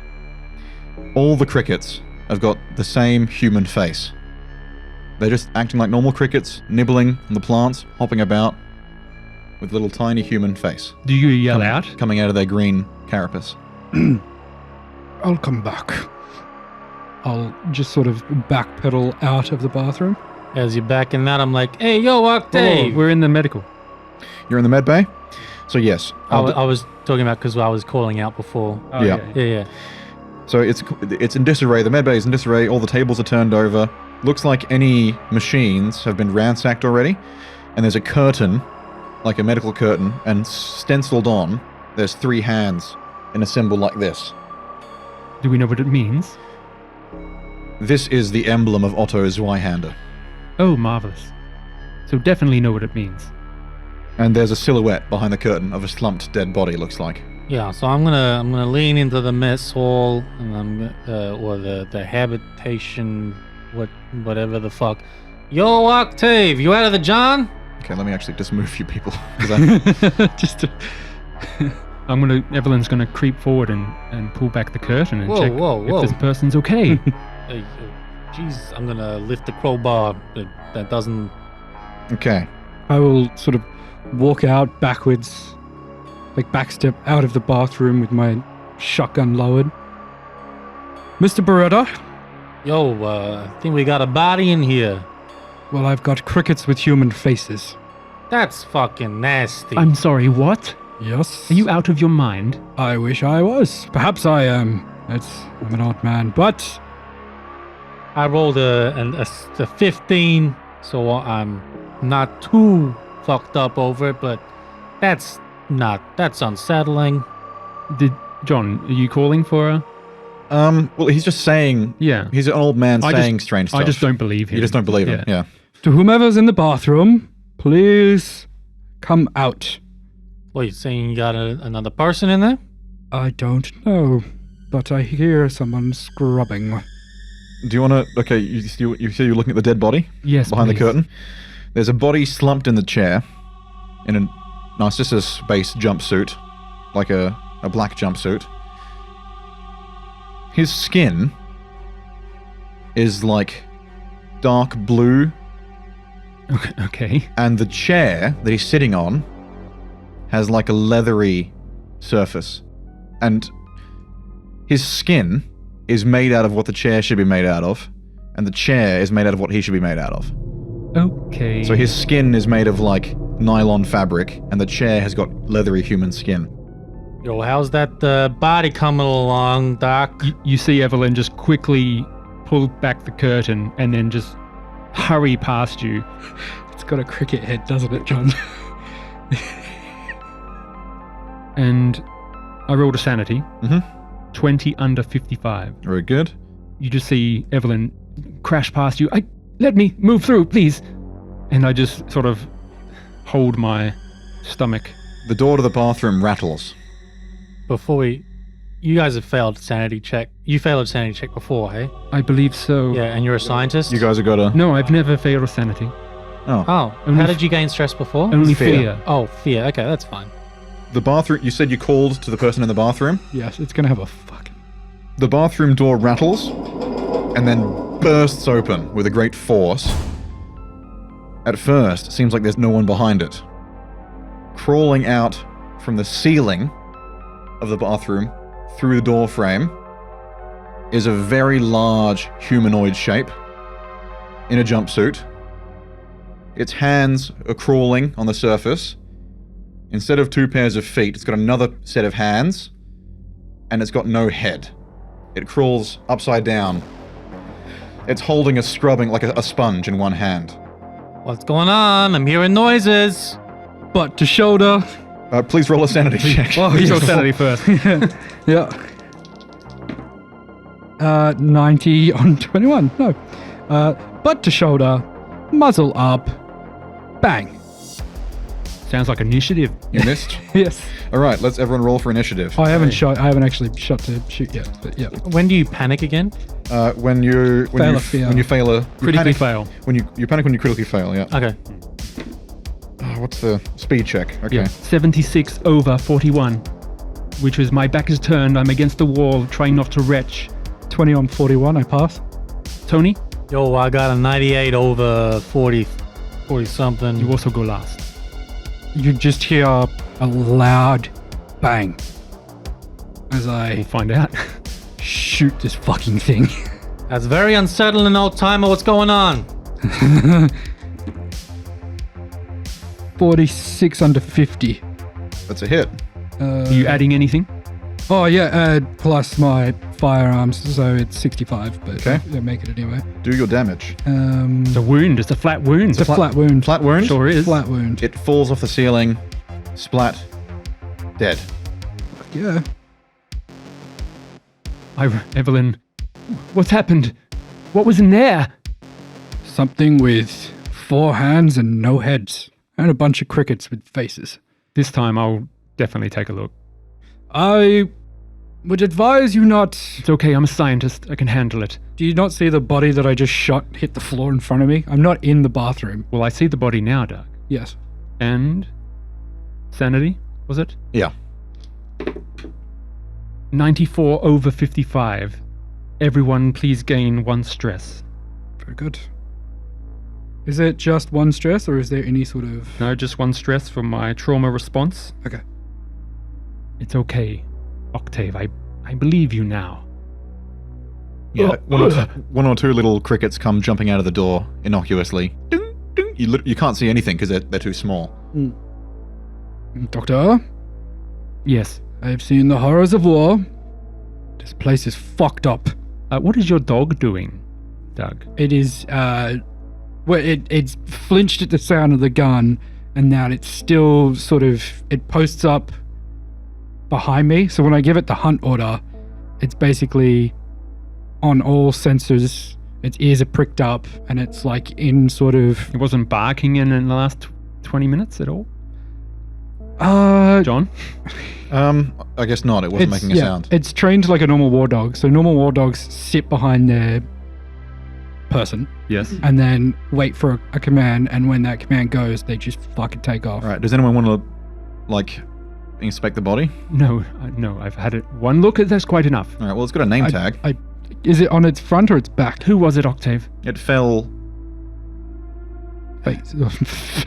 Speaker 2: All the crickets have got the same human face. They're just acting like normal crickets, nibbling on the plants, hopping about, with a little tiny human face
Speaker 1: Do you yell out?
Speaker 2: coming out of their green carapace.
Speaker 3: I'll come back. I'll just sort of backpedal out of the bathroom.
Speaker 4: As you're backing out, I'm like, hey, yo, Octave.
Speaker 1: We're in the medical.
Speaker 2: You're in the med bay? So yes.
Speaker 4: I was talking about because I was calling out before.
Speaker 1: Oh,
Speaker 2: Yeah.
Speaker 4: Yeah.
Speaker 2: So it's in disarray. The med bay is in disarray. All the tables are turned over. Looks like any machines have been ransacked already. And there's a curtain, like a medical curtain, and stenciled on, there's 3 hands in a symbol like this.
Speaker 1: Do we know what it means?
Speaker 2: This is the emblem of Otto Zweihander.
Speaker 1: Oh, marvelous. So definitely know what it means.
Speaker 2: And there's a silhouette behind the curtain of a slumped dead body, looks like.
Speaker 4: Yeah, so I'm gonna lean into the mess hall and or the habitation, whatever the fuck. Yo, Octave, you out of the John?
Speaker 2: Okay, let me actually just move you people. 'Cause I-
Speaker 1: Evelyn's gonna creep forward and pull back the curtain and check
Speaker 4: whoa.
Speaker 1: if this person's okay.
Speaker 4: Jeez, I'm gonna lift the crowbar. That doesn't.
Speaker 2: okay.
Speaker 3: I will sort of walk out backwards, like backstep out of the bathroom with my shotgun lowered. Mr. Beretta?
Speaker 4: Yo, I think we got a body in here.
Speaker 3: Well, I've got crickets with human faces.
Speaker 4: That's fucking nasty.
Speaker 1: I'm sorry, what?
Speaker 3: Yes?
Speaker 1: Are you out of your mind?
Speaker 3: I wish I was. Perhaps I am. I'm an odd man, but
Speaker 4: I rolled a 15, so I'm not too fucked up over it, but that's unsettling.
Speaker 1: John, are you calling for her?
Speaker 2: Well, he's just saying...
Speaker 1: Yeah.
Speaker 2: He's an old man saying strange stuff.
Speaker 1: I just don't believe him.
Speaker 2: You just don't believe him, yeah.
Speaker 3: to whomever's in the bathroom, please come out.
Speaker 4: What, you saying you got another person in there?
Speaker 3: I don't know, but I hear someone scrubbing.
Speaker 2: Do you want to... Okay, you see you're looking at the dead body?
Speaker 1: Yes,
Speaker 2: Behind
Speaker 1: please.
Speaker 2: the curtain? There's a body slumped in the chair in a Narcissus-based jumpsuit, like a black jumpsuit. His skin is like dark blue,
Speaker 1: Okay.
Speaker 2: and the chair that he's sitting on has like a leathery surface. And his skin is made out of what the chair should be made out of, and the chair is made out of what he should be made out of.
Speaker 1: Okay.
Speaker 2: So his skin is made of like nylon fabric, and the chair has got leathery human skin.
Speaker 4: Yo, how's that body coming along, Doc?
Speaker 1: You see Evelyn just quickly pull back the curtain and then just hurry past you.
Speaker 3: It's got a cricket head, doesn't it, John?
Speaker 1: And I rolled a sanity.
Speaker 2: Mm-hmm.
Speaker 1: 20 under 55.
Speaker 2: Very good.
Speaker 1: You just see Evelyn crash past you. Let me move through, please. And I just sort of hold my stomach.
Speaker 2: The door to the bathroom rattles.
Speaker 4: You guys have failed sanity check. You failed a sanity check before, hey?
Speaker 1: I believe so.
Speaker 4: Yeah, and you're a scientist?
Speaker 2: You guys have got a...
Speaker 1: No, I've never failed a sanity.
Speaker 2: Oh.
Speaker 4: Oh,
Speaker 1: Only
Speaker 4: how did you gain stress before?
Speaker 1: Only
Speaker 2: Fear.
Speaker 1: fear.
Speaker 4: Oh, fear. Okay, that's fine.
Speaker 2: The bathroom... You said you called to the person in the bathroom?
Speaker 3: Yes, it's gonna have a fucking...
Speaker 2: The bathroom door rattles, and then bursts open with a great force. At first, it seems like there's no one behind it. Crawling out from the ceiling of the bathroom through the door frame is a very large humanoid shape in a jumpsuit. Its hands are crawling on the surface. Instead of 2 pairs of feet, it's got another set of hands, and it's got no head. It crawls upside down. It's holding a scrubbing like a sponge in one hand.
Speaker 4: What's going on? I'm hearing noises.
Speaker 3: Butt to shoulder.
Speaker 2: Please roll a sanity check.
Speaker 3: Oh,
Speaker 1: Please roll
Speaker 3: yes.
Speaker 1: sanity first.
Speaker 3: Yeah. 90 on 21. No. Butt to shoulder. Muzzle up. Bang.
Speaker 1: Sounds like initiative.
Speaker 2: You missed?
Speaker 3: Yes.
Speaker 2: All right, let's everyone roll for initiative.
Speaker 3: I haven't actually shot to shoot yet, but yeah.
Speaker 4: When do you panic again?
Speaker 2: When you fail a
Speaker 1: Critically fail.
Speaker 2: When you panic when you critically fail, yeah.
Speaker 4: Okay.
Speaker 2: What's the speed check? Okay.
Speaker 1: Yeah. 76 over 41. Which was my back is turned, I'm against the wall, trying not to retch.
Speaker 3: 20 on 41, I pass.
Speaker 1: Tony,
Speaker 4: Yo, I got a 98 over 40 something.
Speaker 1: you also go last.
Speaker 3: You just hear a loud bang as
Speaker 1: We'll
Speaker 3: I
Speaker 1: find out.
Speaker 3: shoot this fucking thing.
Speaker 4: That's very unsettling, old timer. What's going on?
Speaker 3: 46 under 50.
Speaker 2: That's a hit.
Speaker 1: Are you adding anything?
Speaker 3: Oh yeah, plus my firearms, so it's 65. But
Speaker 2: Okay.
Speaker 3: yeah, make it anyway.
Speaker 2: Do your damage.
Speaker 1: It's a wound. It's a flat wound.
Speaker 3: It's a flat wound.
Speaker 2: Flat wound?
Speaker 1: Sure is.
Speaker 3: Flat wound.
Speaker 2: It falls off the ceiling. Splat. Dead.
Speaker 3: Yeah.
Speaker 1: Evelyn, what's happened? What was in there?
Speaker 3: Something with 4 hands and no heads, and a bunch of crickets with faces.
Speaker 1: This time I'll definitely take a look.
Speaker 3: I would advise you not.
Speaker 1: It's okay, I'm a scientist. I can handle it.
Speaker 3: Do you not see the body that I just shot hit the floor in front of me? I'm not in the bathroom.
Speaker 1: Well, I see the body now, Doug.
Speaker 3: Yes.
Speaker 1: And sanity, was it?
Speaker 2: Yeah.
Speaker 1: 94 over 55. Everyone please gain 1 stress.
Speaker 3: Very good. Is it just 1 stress, or is there any sort of...
Speaker 1: No, just 1 stress for my trauma response.
Speaker 3: Okay.
Speaker 1: It's okay. Octave, I believe you now.
Speaker 2: Yeah. One or two little crickets come jumping out of the door innocuously. Ding, ding. You can't see anything because they're too small.
Speaker 3: Doctor,
Speaker 1: Yes.
Speaker 3: I've seen the horrors of war. This place is fucked up.
Speaker 1: What is your dog doing, Doug?
Speaker 3: It is, it's flinched at the sound of the gun, and now it's still sort of, it posts up behind me. So when I give it the hunt order, it's basically on all sensors. Its ears are pricked up, and it's like in sort of...
Speaker 1: It wasn't barking in the last 20 minutes at all? John?
Speaker 2: I guess not. It wasn't making a sound.
Speaker 3: It's trained like a normal war dog. So normal war dogs sit behind their person
Speaker 1: Yes.
Speaker 3: and then wait for a command, and when that command goes, they just fucking take off.
Speaker 2: All right. Does anyone want to, like, inspect the body?
Speaker 1: No, I've had it. 1 look, that's quite enough.
Speaker 2: All right. Well, it's got a name tag.
Speaker 3: Is it on its front or its back?
Speaker 1: Who was it, Octave?
Speaker 2: It fell.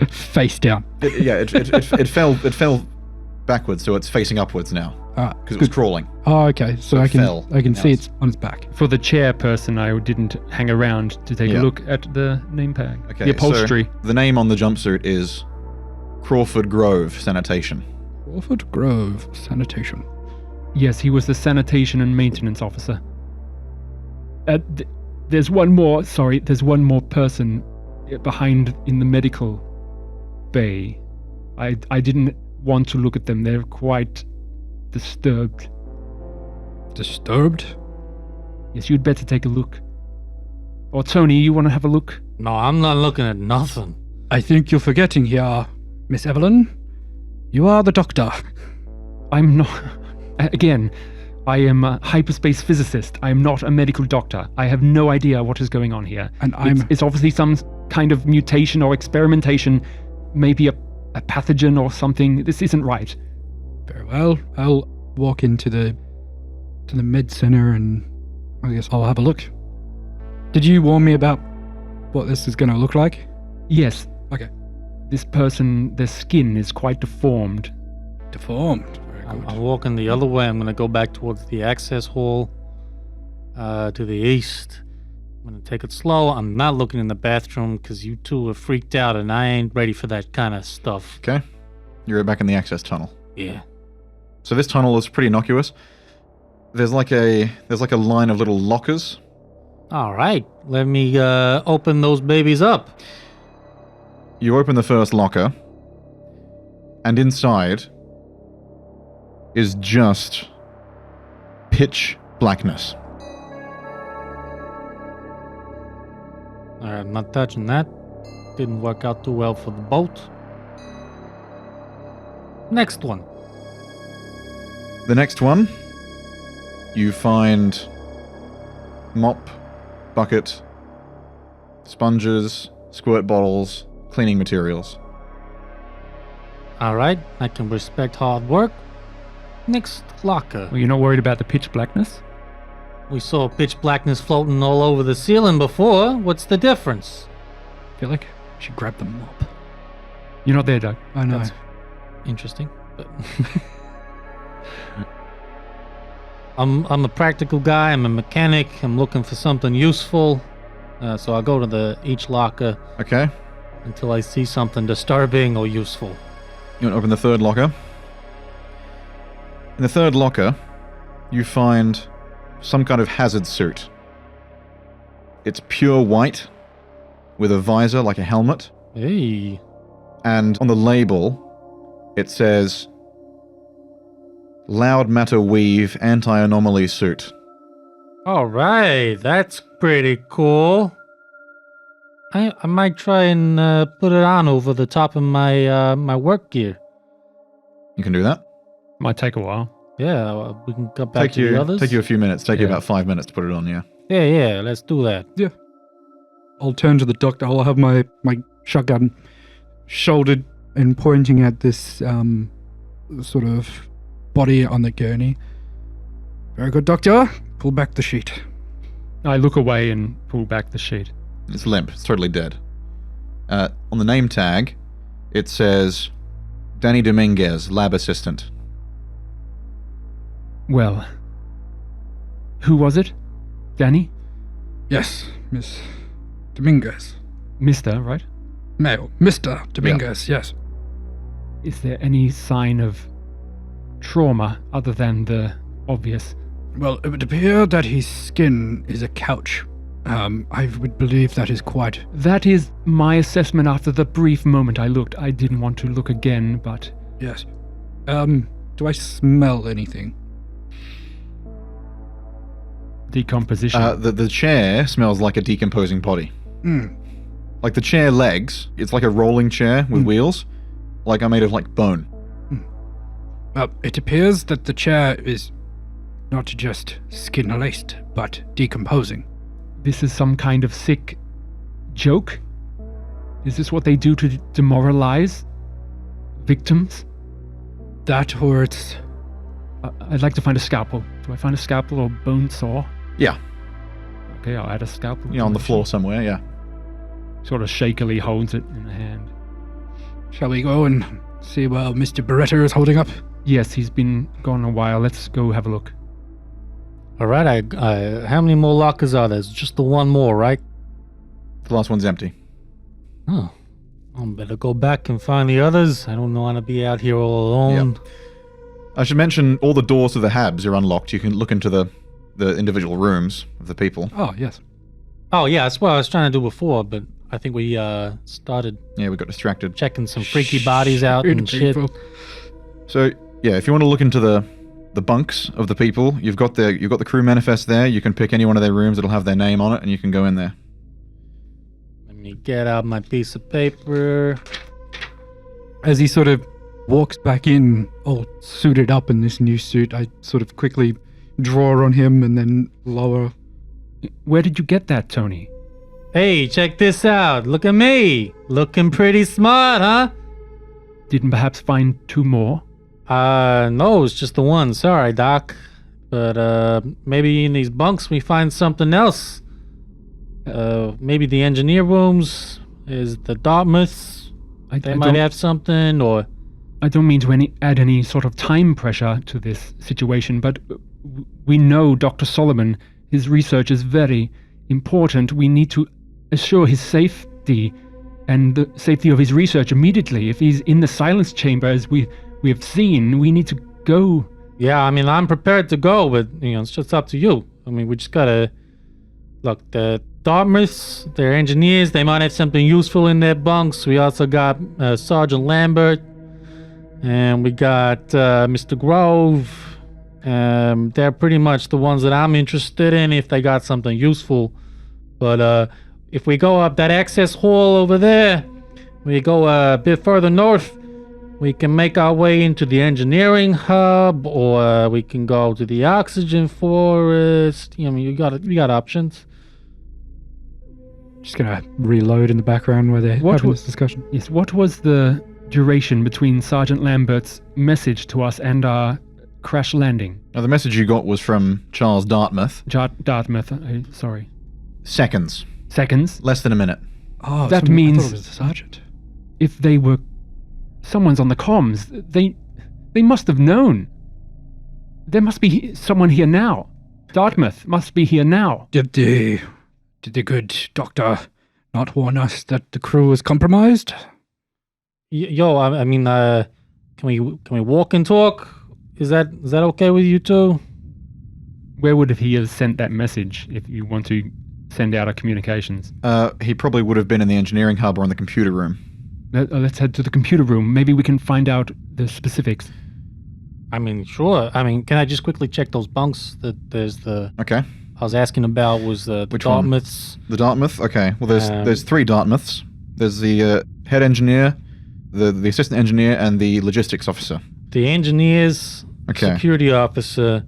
Speaker 3: Face down.
Speaker 2: It fell backwards, so it's facing upwards now because it was crawling.
Speaker 3: Oh, okay. So I
Speaker 2: fell.
Speaker 3: can see
Speaker 2: Now
Speaker 3: it's on its back.
Speaker 1: For the chairperson, I didn't hang around to take
Speaker 2: Yeah.
Speaker 1: a look at the name tag.
Speaker 2: Okay.
Speaker 1: The upholstery.
Speaker 2: So the name on the jumpsuit is Crawford Grove Sanitation.
Speaker 3: Crawford Grove Sanitation.
Speaker 1: Yes, he was the sanitation and maintenance officer. There's one more person behind in the medical bay. I didn't want to look at them. They're quite disturbed.
Speaker 3: Disturbed?
Speaker 1: Yes, you'd better take a look. Or Tony, you want to have a look?
Speaker 4: No, I'm not looking at nothing.
Speaker 3: I think you're forgetting here, Miss Evelyn. You are the doctor.
Speaker 1: I'm not... Again, I am a hyperspace physicist. I am not a medical doctor. I have no idea what is going on here.
Speaker 3: And
Speaker 1: It's obviously some kind of mutation or experimentation, maybe a pathogen or something. This isn't right.
Speaker 3: Very well. I'll walk into the med center and I guess I'll have a look. Did you warn me about what this is going to look like?
Speaker 1: Yes.
Speaker 3: Okay.
Speaker 1: This person, their skin is quite deformed.
Speaker 3: Deformed. Very good.
Speaker 4: I'm walking the other way. I'm going to go back towards the access hall to the east. I'm going to take it slow. I'm not looking in the bathroom because you two are freaked out and I ain't ready for that kind of stuff.
Speaker 2: Okay. You're back in the access tunnel.
Speaker 4: Yeah.
Speaker 2: So this tunnel is pretty innocuous. There's like a line of little lockers.
Speaker 4: All right. Let me open those babies up.
Speaker 2: You open the first locker, and inside is just pitch blackness.
Speaker 4: All right, I'm not touching that. Didn't work out too well for the boat. Next one.
Speaker 2: The next one, you find mop, bucket, sponges, squirt bottles, cleaning materials.
Speaker 4: All right, I can respect hard work. Next locker.
Speaker 1: Well, you're not worried about the pitch blackness?
Speaker 4: We saw pitch blackness floating all over the ceiling before. What's the difference?
Speaker 3: I feel like I should grab the mop.
Speaker 1: You're not there, Doug.
Speaker 3: I know.
Speaker 4: That's interesting. But I'm a practical guy. I'm a mechanic. I'm looking for something useful. So I go to each locker
Speaker 2: Okay.
Speaker 4: until I see something disturbing or useful.
Speaker 2: You want to open the third locker? In the third locker, you find some kind of hazard suit. It's pure white, with a visor like a helmet,
Speaker 4: Hey.
Speaker 2: and on the label, it says, Loud Matter Weave Anti-Anomaly Suit.
Speaker 4: All right, that's pretty cool. I might try and put it on over the top of my my work gear.
Speaker 2: You can do that.
Speaker 1: Might take a while.
Speaker 4: Yeah, we can go back to the others.
Speaker 2: Take you a few minutes. Take you
Speaker 4: Yeah.
Speaker 2: about 5 minutes to put it on, yeah.
Speaker 4: Yeah, let's do that.
Speaker 3: I'll turn to the doctor. I'll have my shotgun shouldered and pointing at this sort of body on the gurney. Very good, doctor. Pull back the sheet.
Speaker 1: I look away and pull back the sheet.
Speaker 2: It's limp. It's totally dead. On the name tag, it says Danny Dominguez, lab assistant.
Speaker 1: Well, who was it? Danny?
Speaker 3: Yes, Miss Dominguez.
Speaker 1: Mr., right?
Speaker 3: Male. Mr. Dominguez, yes.
Speaker 1: Is there any sign of trauma other than the obvious?
Speaker 3: Well, it would appear that his skin is a couch. I would believe that is quite...
Speaker 1: That is my assessment after the brief moment I looked. I didn't want to look again, but...
Speaker 3: Yes. Do I smell anything?
Speaker 1: Decomposition.
Speaker 2: The chair smells like a decomposing body.
Speaker 3: Hmm.
Speaker 2: Like the chair legs, it's like a rolling chair with wheels, like are made of like bone.
Speaker 3: Well, it appears that the chair is not just skin-laced, but decomposing.
Speaker 1: This is some kind of sick joke? Is this what they do to demoralize victims?
Speaker 3: That or it's...
Speaker 1: I'd like to find a scalpel. Do I find a scalpel or bone saw?
Speaker 2: Yeah,
Speaker 1: Okay, I'll add a scalpel.
Speaker 2: you know, on the floor somewhere, yeah.
Speaker 1: Sort of shakily holds it in the hand.
Speaker 3: Shall we go and see where Mr. Beretta is holding up?
Speaker 1: Yes, he's been gone a while. Let's go have a look.
Speaker 4: All right, how many more lockers are there? It's just the one more, right?
Speaker 2: The last one's empty.
Speaker 4: Oh, I better go back and find the others. I don't want to be out here all alone.
Speaker 2: I should mention all the doors to the habs are unlocked. You can look into the individual rooms of the people.
Speaker 3: Oh, yes.
Speaker 4: Oh, yeah, that's what I was trying to do before, but I think we started
Speaker 2: Yeah, we got distracted.
Speaker 4: checking some freaky bodies out and shit.
Speaker 3: People.
Speaker 2: So yeah, if you want to look into the bunks of the people, you've got the crew manifest there. You can pick any one of their rooms. It'll have their name on it, and you can go in there.
Speaker 4: Let me get out my piece of paper.
Speaker 3: As he sort of walks back in, all suited up in this new suit, I sort of quickly draw on him and then lower.
Speaker 1: Where did you get that, Tony?
Speaker 4: Hey, check this out. Look at me. Looking pretty smart, huh?
Speaker 1: Didn't perhaps find two more?
Speaker 4: No, it's just the one. Sorry, Doc. But, maybe in these bunks we find something else. Maybe the engineer rooms is the Dartmouths. They might have something, or...
Speaker 1: I don't mean to add any sort of time pressure to this situation, but we know Dr. Solomon, his research is very important. We need to assure his safety and the safety of his research immediately. If he's in the silence chamber, as we have seen, we need to go.
Speaker 4: Yeah, I mean, I'm prepared to go, but, you know, it's just up to you. I mean, we just gotta... Look, the Dartmouths, they're engineers. They might have something useful in their bunks. We also got Sergeant Lambert. And we got Mr. Grove. They're pretty much the ones that I'm interested in if they got something useful. But if we go up that access hall over there, we go a bit further north, we can make our way into the engineering hub, or we can go to the oxygen forest. You know, we got options.
Speaker 3: Just gonna reload in the background where they're having this discussion.
Speaker 1: Yes, what was the duration between Sergeant Lambert's message to us and our crash landing?
Speaker 2: Now, the message you got was from Charles Dartmouth.
Speaker 1: Dartmouth, sorry.
Speaker 2: Seconds.
Speaker 1: Seconds?
Speaker 2: Less than a minute.
Speaker 3: Oh,
Speaker 1: That
Speaker 3: I
Speaker 1: means-
Speaker 3: thought it was the sergeant.
Speaker 1: If they were... Someone's on the comms. They must have known. There must be someone here now. Dartmouth must be here now.
Speaker 3: Did the good doctor not warn us that the crew was compromised?
Speaker 4: I mean, can we walk and talk? Is that okay with you two?
Speaker 1: Where would he have sent that message if you want to send out our communications?
Speaker 2: He probably would have been in the engineering hub or in the computer room.
Speaker 1: Let's head to the computer room. Maybe we can find out the specifics.
Speaker 4: I mean, sure. I mean, can I just quickly check those bunks? There's the...
Speaker 2: Okay.
Speaker 4: I was asking about was the
Speaker 2: Which one?
Speaker 4: Dartmouths.
Speaker 2: The Dartmouth? Okay. Well, there's 3 Dartmouths. There's the head engineer, the assistant engineer, and the logistics officer.
Speaker 4: The engineers,
Speaker 2: Okay.
Speaker 4: security officer,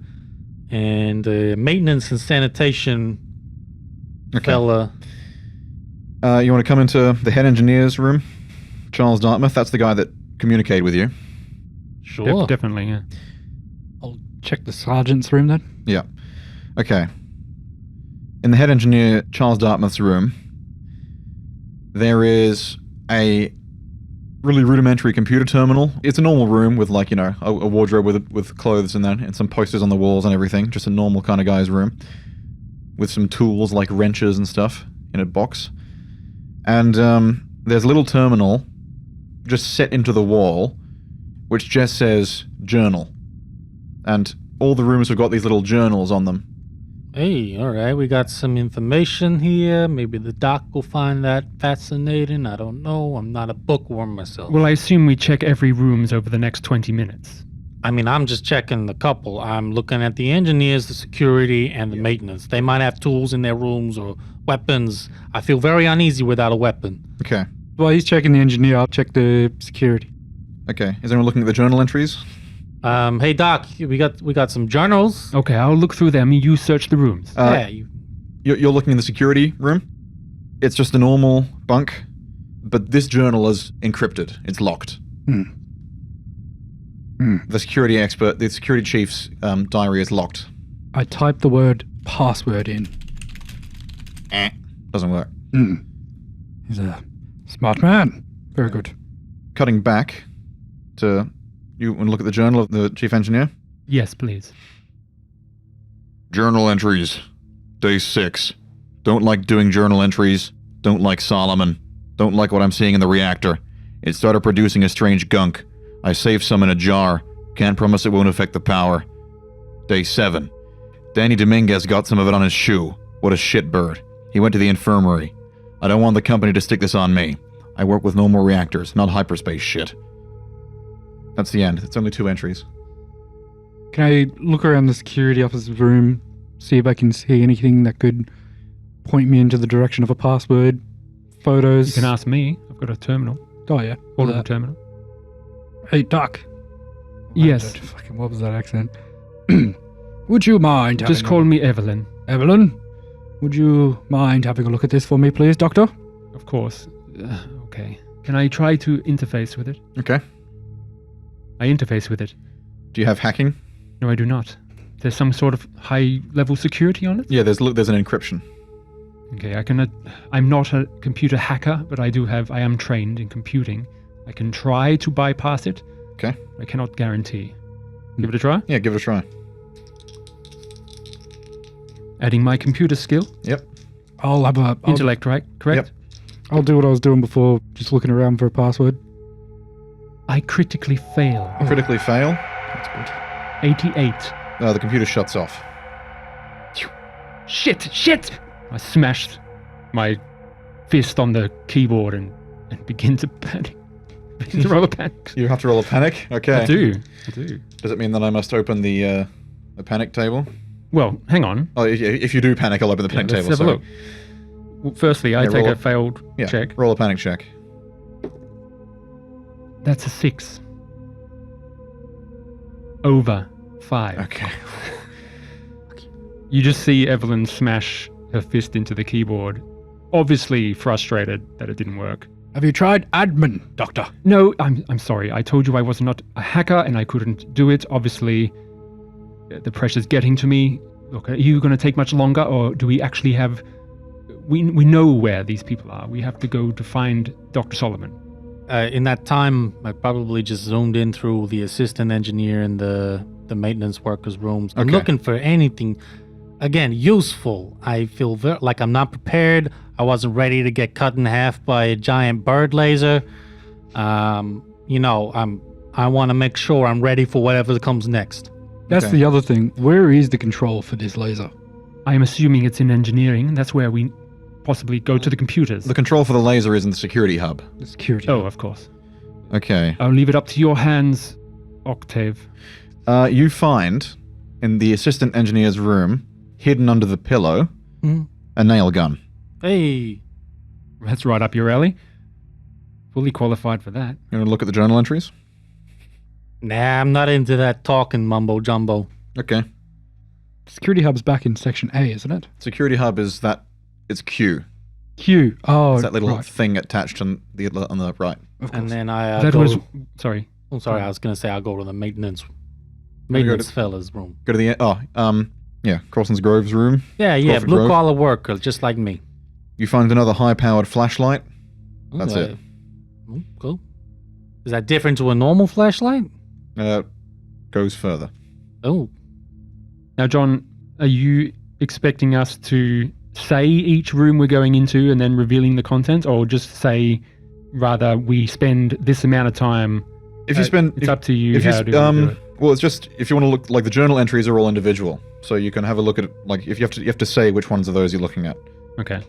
Speaker 4: and the maintenance and sanitation fella.
Speaker 2: You want to come into the head engineer's room? Charles Dartmouth, that's the guy that communicated with you.
Speaker 4: Sure.
Speaker 1: Definitely, yeah.
Speaker 3: I'll check the sergeant's room then.
Speaker 2: Yeah. Okay. In the head engineer, Charles Dartmouth's room, there is a really rudimentary computer terminal. It's a normal room with, like, a wardrobe with clothes in there and some posters on the walls and everything. Just a normal kind of guy's room with some tools like wrenches and stuff in a box. And there's a little terminal just set into the wall which just says journal. And all the rooms have got these little journals on them.
Speaker 4: Hey, all right. We got some information here. Maybe the doc will find that fascinating. I don't know. I'm not a bookworm myself.
Speaker 1: Well, I assume we check every rooms over the next 20 minutes.
Speaker 4: I mean, I'm just checking the couple. I'm looking at the engineers, the security, and the maintenance. They might have tools in their rooms or weapons. I feel very uneasy without a weapon.
Speaker 2: Okay.
Speaker 3: While he's checking the engineer, I'll check the security.
Speaker 2: Okay. Is anyone looking at the journal entries?
Speaker 4: Hey Doc, we got some journals.
Speaker 1: Okay, I'll look through them. You search the rooms.
Speaker 2: You're looking in the security room. It's just a normal bunk, but this journal is encrypted. It's locked. The security chief's diary is locked.
Speaker 3: I type the word password in.
Speaker 2: Doesn't work.
Speaker 3: He's a smart man. Very good.
Speaker 2: Cutting back to... You want to look at the journal of the chief engineer?
Speaker 1: Yes, please.
Speaker 5: Journal entries. Day 6. Don't like doing journal entries. Don't like Solomon. Don't like what I'm seeing in the reactor. It started producing a strange gunk. I saved some in a jar. Can't promise it won't affect the power. Day 7. Danny Dominguez got some of it on his shoe. What a shitbird. He went to the infirmary. I don't want the company to stick this on me. I work with normal reactors, not hyperspace shit. That's the end. It's only 2 entries.
Speaker 3: Can I look around the security officer's room, see if I can see anything that could point me into the direction of a password? Photos?
Speaker 1: You can ask me. I've got a terminal.
Speaker 3: Oh, yeah.
Speaker 1: Portable terminal.
Speaker 3: Hey, Doc.
Speaker 1: Yes.
Speaker 3: What was that accent? Would you mind having
Speaker 1: Just call me Evelyn.
Speaker 3: Evelyn? Would you mind having a look at this for me, please, Doctor?
Speaker 1: Of course. Okay. Can I try to interface with it?
Speaker 2: Okay.
Speaker 1: I interface with it.
Speaker 2: Do you have hacking?
Speaker 1: No, I do not. There's some sort of high-level security on it?
Speaker 2: Yeah, there's an encryption.
Speaker 1: Okay, I'm not a computer hacker, but I am trained in computing. I can try to bypass it.
Speaker 2: Okay.
Speaker 1: I cannot guarantee. Give it a try?
Speaker 2: Yeah, give it a try.
Speaker 1: Adding my computer skill.
Speaker 2: Yep.
Speaker 3: I'll have a...
Speaker 1: Intellect, right? Correct?
Speaker 2: Yep.
Speaker 3: I'll do what I was doing before, just looking around for a password.
Speaker 1: I critically fail.
Speaker 2: Critically fail.
Speaker 3: That's good.
Speaker 1: 88.
Speaker 2: The computer shuts off.
Speaker 1: Shit! I smashed my fist on the keyboard and begin to panic. Begin to roll a panic.
Speaker 2: You have to roll a panic? Okay.
Speaker 1: I do.
Speaker 2: Does it mean that I must open the panic table?
Speaker 1: Well, hang on.
Speaker 2: Oh, if you do panic, I'll open the panic table.
Speaker 1: Let's have a look. Well, firstly, I take a failed check.
Speaker 2: Roll a panic check.
Speaker 1: That's a 6. Over 5.
Speaker 2: Okay.
Speaker 1: You just see Evelyn smash her fist into the keyboard, obviously frustrated that it didn't work.
Speaker 3: Have you tried admin, Doctor?
Speaker 1: No, I'm sorry. I told you I was not a hacker and I couldn't do it. Obviously, the pressure's getting to me. Look, are you going to take much longer, or do we actually have... We know where these people are. We have to go to find Dr. Solomon.
Speaker 4: In that time, I probably just zoomed in through the assistant engineer and the the maintenance workers' rooms. I'm
Speaker 2: Okay.
Speaker 4: looking for anything, again, useful. I feel like I'm not prepared. I wasn't ready to get cut in half by a giant bird laser. I want to make sure I'm ready for whatever comes next.
Speaker 3: That's
Speaker 2: Okay.
Speaker 3: the other thing. Where is the control for this laser?
Speaker 1: I'm assuming it's in engineering. That's where we possibly go to the computers.
Speaker 2: The control for the laser is in the security hub.
Speaker 3: The security.
Speaker 1: Oh, of course.
Speaker 2: Okay.
Speaker 1: I'll leave it up to your hands, Octave.
Speaker 2: You find in the assistant engineer's room, hidden under the pillow, a nail gun.
Speaker 4: Hey,
Speaker 1: That's right up your alley. Fully qualified for that.
Speaker 2: You want to look at the journal entries?
Speaker 4: nah, I'm not into that talking mumbo jumbo.
Speaker 2: Okay.
Speaker 3: Security hub's back in section A, isn't it?
Speaker 2: Security hub is that. It's Q.
Speaker 3: Q. Oh,
Speaker 2: It's that little
Speaker 3: right.
Speaker 2: thing attached on the right.
Speaker 3: Of course.
Speaker 4: And then I
Speaker 1: that
Speaker 4: go.
Speaker 1: was. Sorry.
Speaker 4: I'm sorry, I was gonna say I'll go to the maintenance
Speaker 2: to-
Speaker 4: fella's room.
Speaker 2: Go to the Corson's Grove's room.
Speaker 4: Yeah,
Speaker 2: Crawford
Speaker 4: blue
Speaker 2: Grove.
Speaker 4: collar worker, just like me.
Speaker 2: You find another high-powered flashlight. That's it.
Speaker 4: Cool. Is that different to a normal flashlight?
Speaker 2: Goes further.
Speaker 4: Oh,
Speaker 1: Now, John, are you expecting us to say each room we're going into and then revealing the contents, or just say rather we spend this amount of time?
Speaker 2: If you spend,
Speaker 1: It's up to you.
Speaker 2: if you
Speaker 1: How
Speaker 2: sp-
Speaker 1: do we do it?
Speaker 2: well, it's just if you want to look like the journal entries are all individual, so you can have a look at like if you have to say which ones of those you're looking at.
Speaker 1: Okay.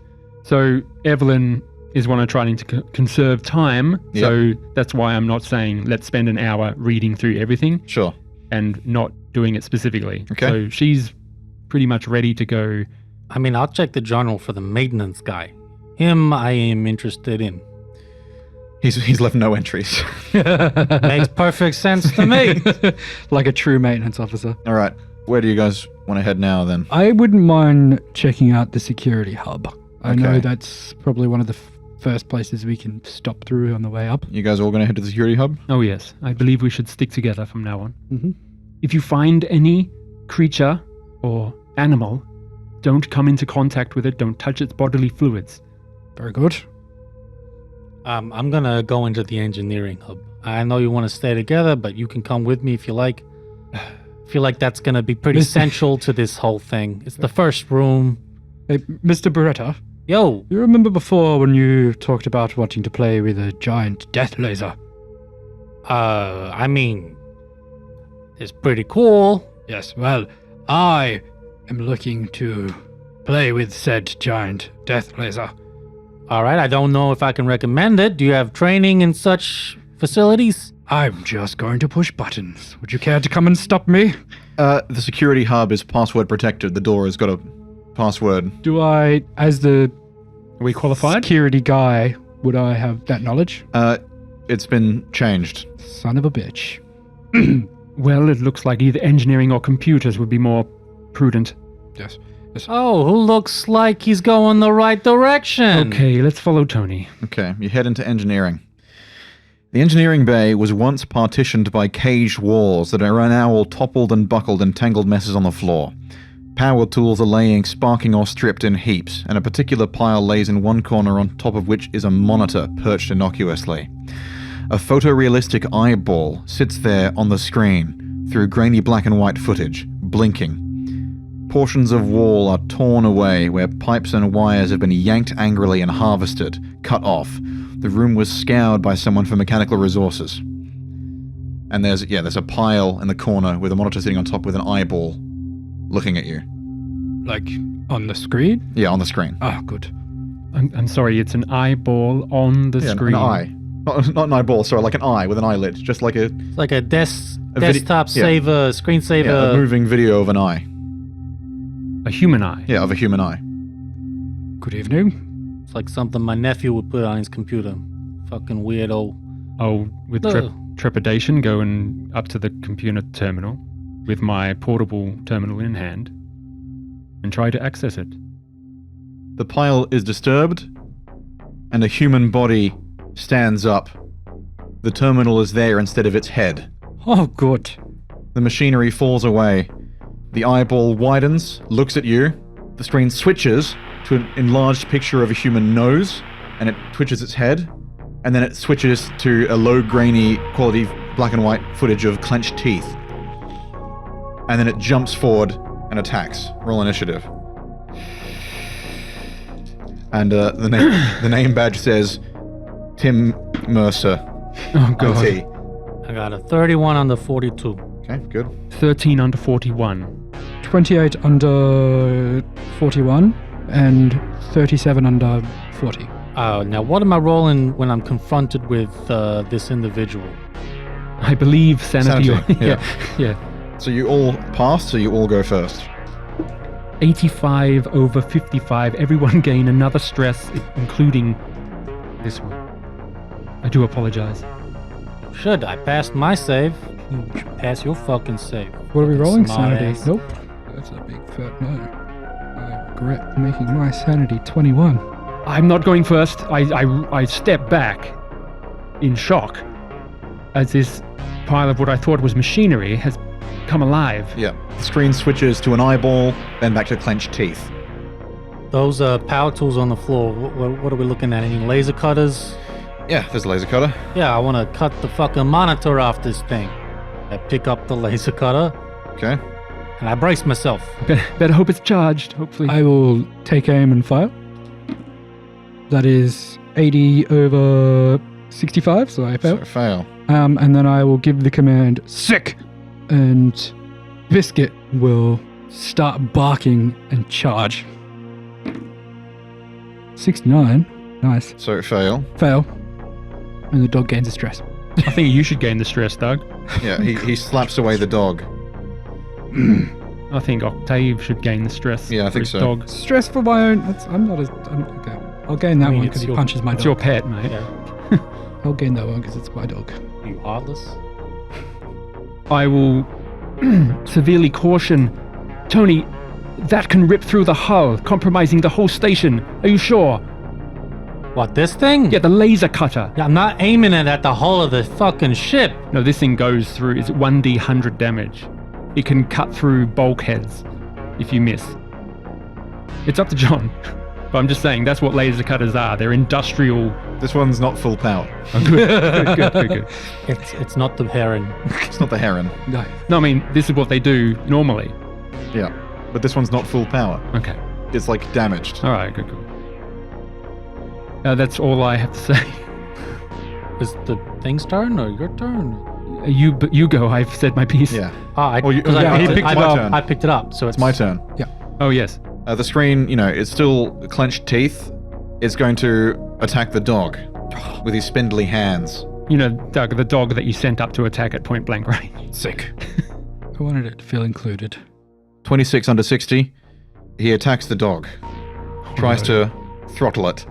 Speaker 1: So Evelyn is one of trying to conserve time.
Speaker 2: Yep.
Speaker 1: So that's why I'm not saying let's spend an hour reading through everything
Speaker 2: Sure.
Speaker 1: and not doing it specifically.
Speaker 2: Okay.
Speaker 1: So she's pretty much ready to go.
Speaker 4: I mean, I'll check the journal for the maintenance guy. Him, I am interested in.
Speaker 2: He's left no entries.
Speaker 4: Makes perfect sense to me.
Speaker 3: Like a true maintenance officer.
Speaker 2: All right. Where do you guys want to head now then?
Speaker 3: I wouldn't mind checking out the security hub. I know
Speaker 2: Okay.
Speaker 3: that's probably one of the first places we can stop through on the way up.
Speaker 2: You guys all going to head to the security hub?
Speaker 1: Oh yes, I believe we should stick together from now on.
Speaker 3: Mm-hmm.
Speaker 1: If you find any creature or animal, don't come into contact with it. Don't touch its bodily fluids.
Speaker 3: Very good.
Speaker 4: I'm gonna go into the engineering hub. I know you want to stay together, but you can come with me if you like. I feel like that's gonna be pretty central to this whole thing. It's the first room.
Speaker 3: Hey, Mr. Beretta,
Speaker 4: Yo,
Speaker 3: you remember before when you talked about wanting to play with a giant death laser?
Speaker 4: I mean, it's pretty cool.
Speaker 3: Yes, well, I am looking to play with said giant death laser.
Speaker 4: All right, I don't know if I can recommend it. Do you have training in such facilities?
Speaker 3: I'm just going to push buttons. Would you care to come and stop me?
Speaker 2: The security hub is password protected. The door has got a password.
Speaker 3: Do I, as the
Speaker 1: Are we qualified?
Speaker 3: security guy, would I have that knowledge?
Speaker 2: It's been changed.
Speaker 3: Son of a bitch.
Speaker 1: Well, it looks like either engineering or computers would be more prudent.
Speaker 3: Yes.
Speaker 4: Oh, who looks like he's going the right direction?
Speaker 1: Okay, let's follow Tony.
Speaker 2: Okay, you head into engineering. The engineering bay was once partitioned by caged walls that are now all toppled and buckled in tangled messes on the floor. Power tools are laying, sparking or stripped in heaps, and a particular pile lays in one corner on top of which is a monitor perched innocuously. A photorealistic eyeball sits there on the screen through grainy black and white footage, blinking. Portions of wall are torn away where pipes and wires have been yanked angrily and harvested, cut off. The room was scoured by someone for mechanical resources. And there's a pile in the corner with a monitor sitting on top with an eyeball looking at you.
Speaker 3: Like, on the screen?
Speaker 2: Yeah, on the screen.
Speaker 3: Ah, good.
Speaker 1: I'm sorry, it's an eyeball on the
Speaker 2: Yeah,
Speaker 1: screen.
Speaker 2: an eye. Not an eyeball, sorry, like an eye with an eyelid. Just like a
Speaker 4: It's like a
Speaker 2: video-
Speaker 4: desktop
Speaker 2: yeah.
Speaker 4: saver, screensaver.
Speaker 2: a moving video of an eye.
Speaker 1: A human eye.
Speaker 2: Yeah, of a human eye.
Speaker 3: Good evening.
Speaker 4: It's like something my nephew would put on his computer. Fucking weirdo.
Speaker 1: I'll, with trepidation, going up to the computer terminal with my portable terminal in hand and try to access it.
Speaker 2: The pile is disturbed, and a human body stands up. The terminal is there instead of its head.
Speaker 3: Oh, good.
Speaker 2: The machinery falls away. The eyeball widens, looks at you. The screen switches to an enlarged picture of a human nose, and it twitches its head. And then it switches to a low grainy quality black and white footage of clenched teeth. and then it jumps forward and attacks. Roll initiative. And the name badge says Tim Mercer.
Speaker 1: Oh, God.
Speaker 2: IT.
Speaker 4: I got a 31 under 42.
Speaker 2: Okay, good.
Speaker 1: 13 under 41.
Speaker 3: 28 under 41 and 37 under 40.
Speaker 4: Now, what am I rolling when I'm confronted with this individual?
Speaker 1: I believe sanity.
Speaker 2: Sanity,
Speaker 1: yeah.
Speaker 2: So you all passed, so you all go first.
Speaker 1: 85 over 55. Everyone gain another stress, including this one. I do apologize.
Speaker 4: Should I passed my save? You should pass your fucking save.
Speaker 3: What are we
Speaker 4: Fucking
Speaker 3: rolling?
Speaker 4: smart
Speaker 3: Sanity.
Speaker 4: ass.
Speaker 3: Nope. That's a big fat no. I regret making my sanity 21.
Speaker 1: I'm not going first. I step back in shock as this pile of what I thought was machinery has come alive.
Speaker 2: Yeah. The screen switches to an eyeball, then back to clenched teeth.
Speaker 4: Those power tools on the floor, what are we looking at? Any laser cutters?
Speaker 2: Yeah, there's a laser cutter.
Speaker 4: Yeah, I want to cut the fucking monitor off this thing. I pick up the laser cutter,
Speaker 2: Okay.
Speaker 4: and I brace myself.
Speaker 1: Better hope it's charged, hopefully.
Speaker 3: I will take aim and fire. That is 80 over 65, so I fail.
Speaker 2: So fail.
Speaker 3: And then I will give the command, sick! And Biscuit will start barking and charge. 69. Nice.
Speaker 2: So fail.
Speaker 3: Fail. And the dog gains a stress.
Speaker 1: I think you should gain the stress, Doug.
Speaker 2: Yeah, he slaps away the dog.
Speaker 1: I think Octave should gain the stress.
Speaker 2: Yeah, I
Speaker 1: for
Speaker 2: think
Speaker 1: his
Speaker 2: so.
Speaker 1: Dog.
Speaker 3: Stress for my own. Okay. I'll gain that
Speaker 4: I mean,
Speaker 3: one
Speaker 4: it's
Speaker 3: because he
Speaker 4: your-
Speaker 3: punches my
Speaker 1: It's
Speaker 3: dog.
Speaker 1: your pet, mate.
Speaker 4: Yeah.
Speaker 3: I'll gain that one because it's my dog.
Speaker 4: Are you heartless?
Speaker 1: I will severely caution Tony. That can rip through the hull, compromising the whole station. Are you sure?
Speaker 4: What, this thing?
Speaker 1: Yeah, the laser cutter.
Speaker 4: Yeah, I'm not aiming it at the hull of the fucking ship.
Speaker 1: No, this thing goes through. It's 1d 100 damage. It can cut through bulkheads if you miss. It's up to John. But I'm just saying, that's what laser cutters are. They're industrial.
Speaker 2: This one's not full power.
Speaker 1: Oh, good.
Speaker 4: It's not the heron.
Speaker 2: It's not the heron.
Speaker 3: No.
Speaker 1: No, I mean, this is what they do normally.
Speaker 2: Yeah. But this one's not full power.
Speaker 1: Okay.
Speaker 2: It's like damaged.
Speaker 1: All right, good. That's all I have to say.
Speaker 4: Is the thing's turn or your turn?
Speaker 1: You go. I've said my piece.
Speaker 2: Yeah.
Speaker 4: I
Speaker 2: Oh, you-
Speaker 4: picked
Speaker 2: yeah, he
Speaker 4: it
Speaker 2: picked
Speaker 4: up.
Speaker 2: my turn.
Speaker 4: I picked it up, so
Speaker 2: It's my turn.
Speaker 1: Oh, yes.
Speaker 2: The screen, it's still clenched teeth. It's going to attack the dog with his spindly hands.
Speaker 1: You know, Doug, the dog that you sent up to attack at point blank range.
Speaker 2: Sick.
Speaker 3: I wanted it to feel included.
Speaker 2: 26 under 60. He attacks the dog. Tries to throttle it.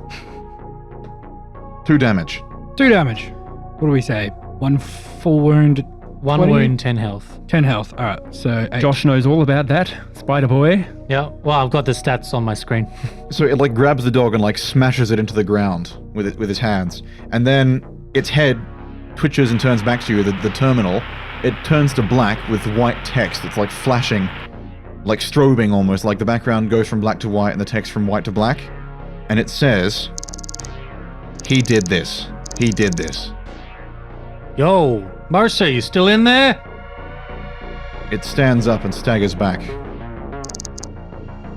Speaker 2: 2 damage.
Speaker 3: 2 damage. What do we say? 1 full wound,
Speaker 4: One
Speaker 3: 20?
Speaker 4: wound, 10 health.
Speaker 3: 10 health. Alright, so 8.
Speaker 1: Josh knows all about that. Spider Boy.
Speaker 4: Yeah, well, I've got the stats on my screen.
Speaker 2: So it grabs the dog and smashes it into the ground with his hands. And then its head twitches and turns back to you, the terminal. It turns to black with white text. It's flashing, like strobing almost. Like the background goes from black to white and the text from white to black. And it says, "He did this. He did this."
Speaker 4: Yo, Mercer, you still in there?
Speaker 2: It stands up and staggers back.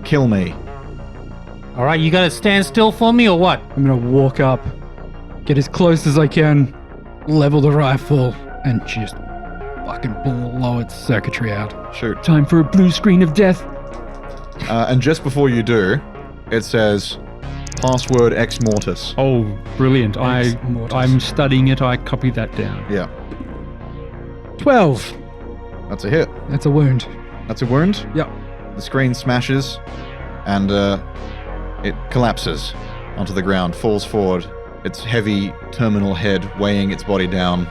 Speaker 2: "Kill me."
Speaker 4: All right, you gotta stand still for me or what?
Speaker 3: I'm gonna walk up, get as close as I can, level the rifle, and just fucking blow its circuitry out.
Speaker 2: Shoot.
Speaker 1: Time for a blue screen of death.
Speaker 2: And just before you do, it says, "Password Ex Mortis."
Speaker 1: Oh, brilliant.
Speaker 3: Ex mortis.
Speaker 1: I'm studying it. I copied that down.
Speaker 2: Yeah,
Speaker 3: 12.
Speaker 2: that's a hit.
Speaker 3: That's a wound.
Speaker 2: That's a wound.
Speaker 3: Yep.
Speaker 2: The screen smashes, and it collapses onto the ground, falls forward, its heavy terminal head weighing its body down.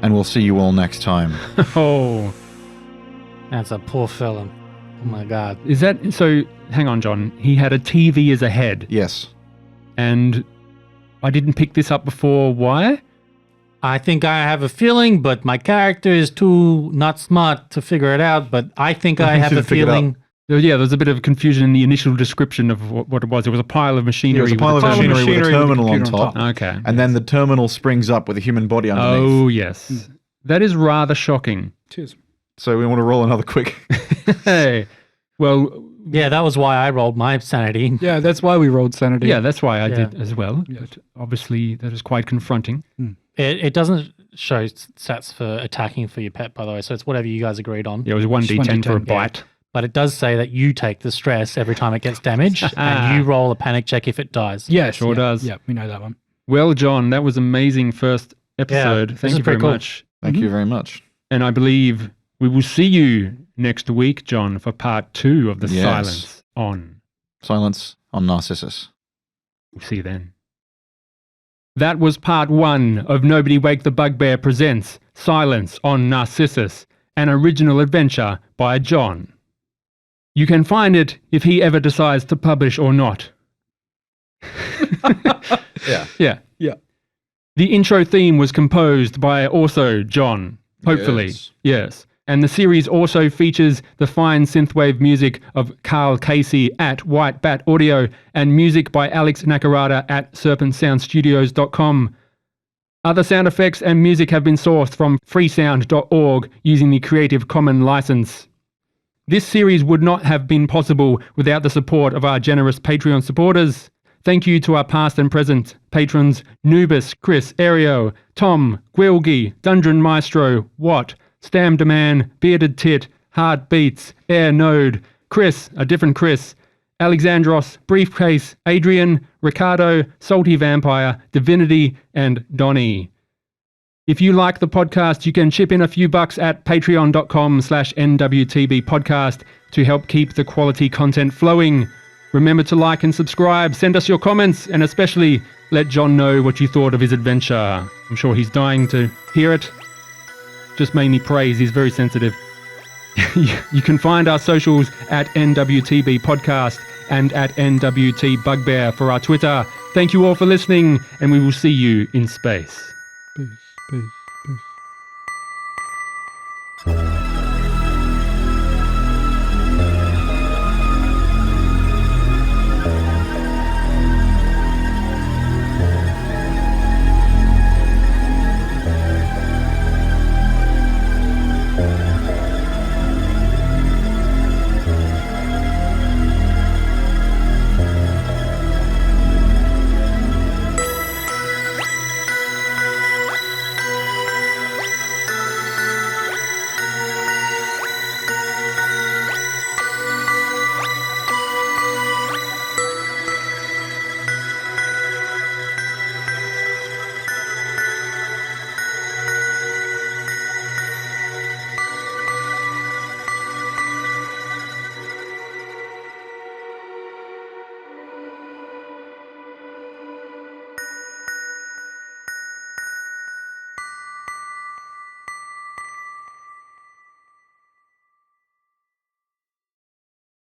Speaker 2: And we'll see you all next time.
Speaker 1: Oh,
Speaker 4: That's a poor fella. Oh my god.
Speaker 1: is that so? Hang on, John. He had a TV as a head,
Speaker 2: Yes.
Speaker 1: and I didn't pick this up before. Why?
Speaker 4: I think I have a feeling, but my character is too not smart to figure it out, but I think I have a
Speaker 2: Didn't figure it out.
Speaker 4: feeling.
Speaker 1: Yeah, there's a bit of confusion in the initial description of what it was. It was a pile of machinery.
Speaker 2: There was a pile of
Speaker 1: with a
Speaker 2: machinery with a terminal on
Speaker 3: computer on
Speaker 2: top.
Speaker 1: Okay.
Speaker 2: And then the terminal springs up with a human body underneath.
Speaker 1: Oh, yes. That is rather shocking.
Speaker 3: Cheers.
Speaker 2: So we want to roll another quick.
Speaker 1: Hey, well,
Speaker 4: Yeah, that was why I rolled my sanity.
Speaker 3: Yeah, that's why we rolled sanity.
Speaker 1: yeah, that's why I
Speaker 4: Yeah.
Speaker 1: did as well.
Speaker 3: Yeah.
Speaker 1: But obviously, that is quite confronting.
Speaker 4: It doesn't show stats for attacking for your pet, by the way. So it's whatever you guys agreed on.
Speaker 1: Yeah, it was 1d10 for a
Speaker 3: 1d10,
Speaker 1: bite.
Speaker 4: But it does say that you take the stress every time it gets damaged, and you roll a panic check if it dies.
Speaker 3: Yes,
Speaker 1: Sure
Speaker 3: yeah,
Speaker 1: does.
Speaker 3: Yeah, we know that one.
Speaker 1: Well, John, that was amazing first episode.
Speaker 4: this
Speaker 1: Thank
Speaker 4: is
Speaker 1: you very
Speaker 4: pretty cool.
Speaker 1: much.
Speaker 2: Thank you very much.
Speaker 1: And I believe we will see you next week, John, for part 2 of the
Speaker 2: Yes.
Speaker 1: Silence on.
Speaker 2: Silence on Narcissus.
Speaker 1: We'll see you then. That was part 1 of Nobody Wake the Bugbear presents Silence on Narcissus, an original adventure by John. You can find it if he ever decides to publish or not.
Speaker 2: Yeah.
Speaker 1: Yeah.
Speaker 3: Yeah.
Speaker 1: The intro theme was composed by also John, hopefully.
Speaker 2: Yes.
Speaker 1: Yes. And the series also features the fine synthwave music of Carl Casey at White Bat Audio and music by Alex Nakarada at serpentsoundstudios.com. Other sound effects and music have been sourced from freesound.org using the Creative Commons license. This series would not have been possible without the support of our generous Patreon supporters. Thank you to our past and present patrons Nubis, Chris, Aereo, Tom, Gwilgi, Dungeon Maestro, Watt, Stam Deman, Bearded Tit, Heartbeats, Air Node, Chris, a different Chris, Alexandros, Briefcase, Adrian, Ricardo, Salty Vampire, Divinity, and Donnie. If you like the podcast, you can chip in a few bucks at patreon.com/NWTBPODCAST to help keep the quality content flowing. Remember to like and subscribe, send us your comments, and especially let John know what you thought of his adventure. I'm sure he's dying to hear it. Just mainly praise, he's very sensitive. You can find our socials at NWTB Podcast and at NWT Bugbear for our Twitter. Thank you all for listening, and we will see you in space.
Speaker 3: Peace, peace.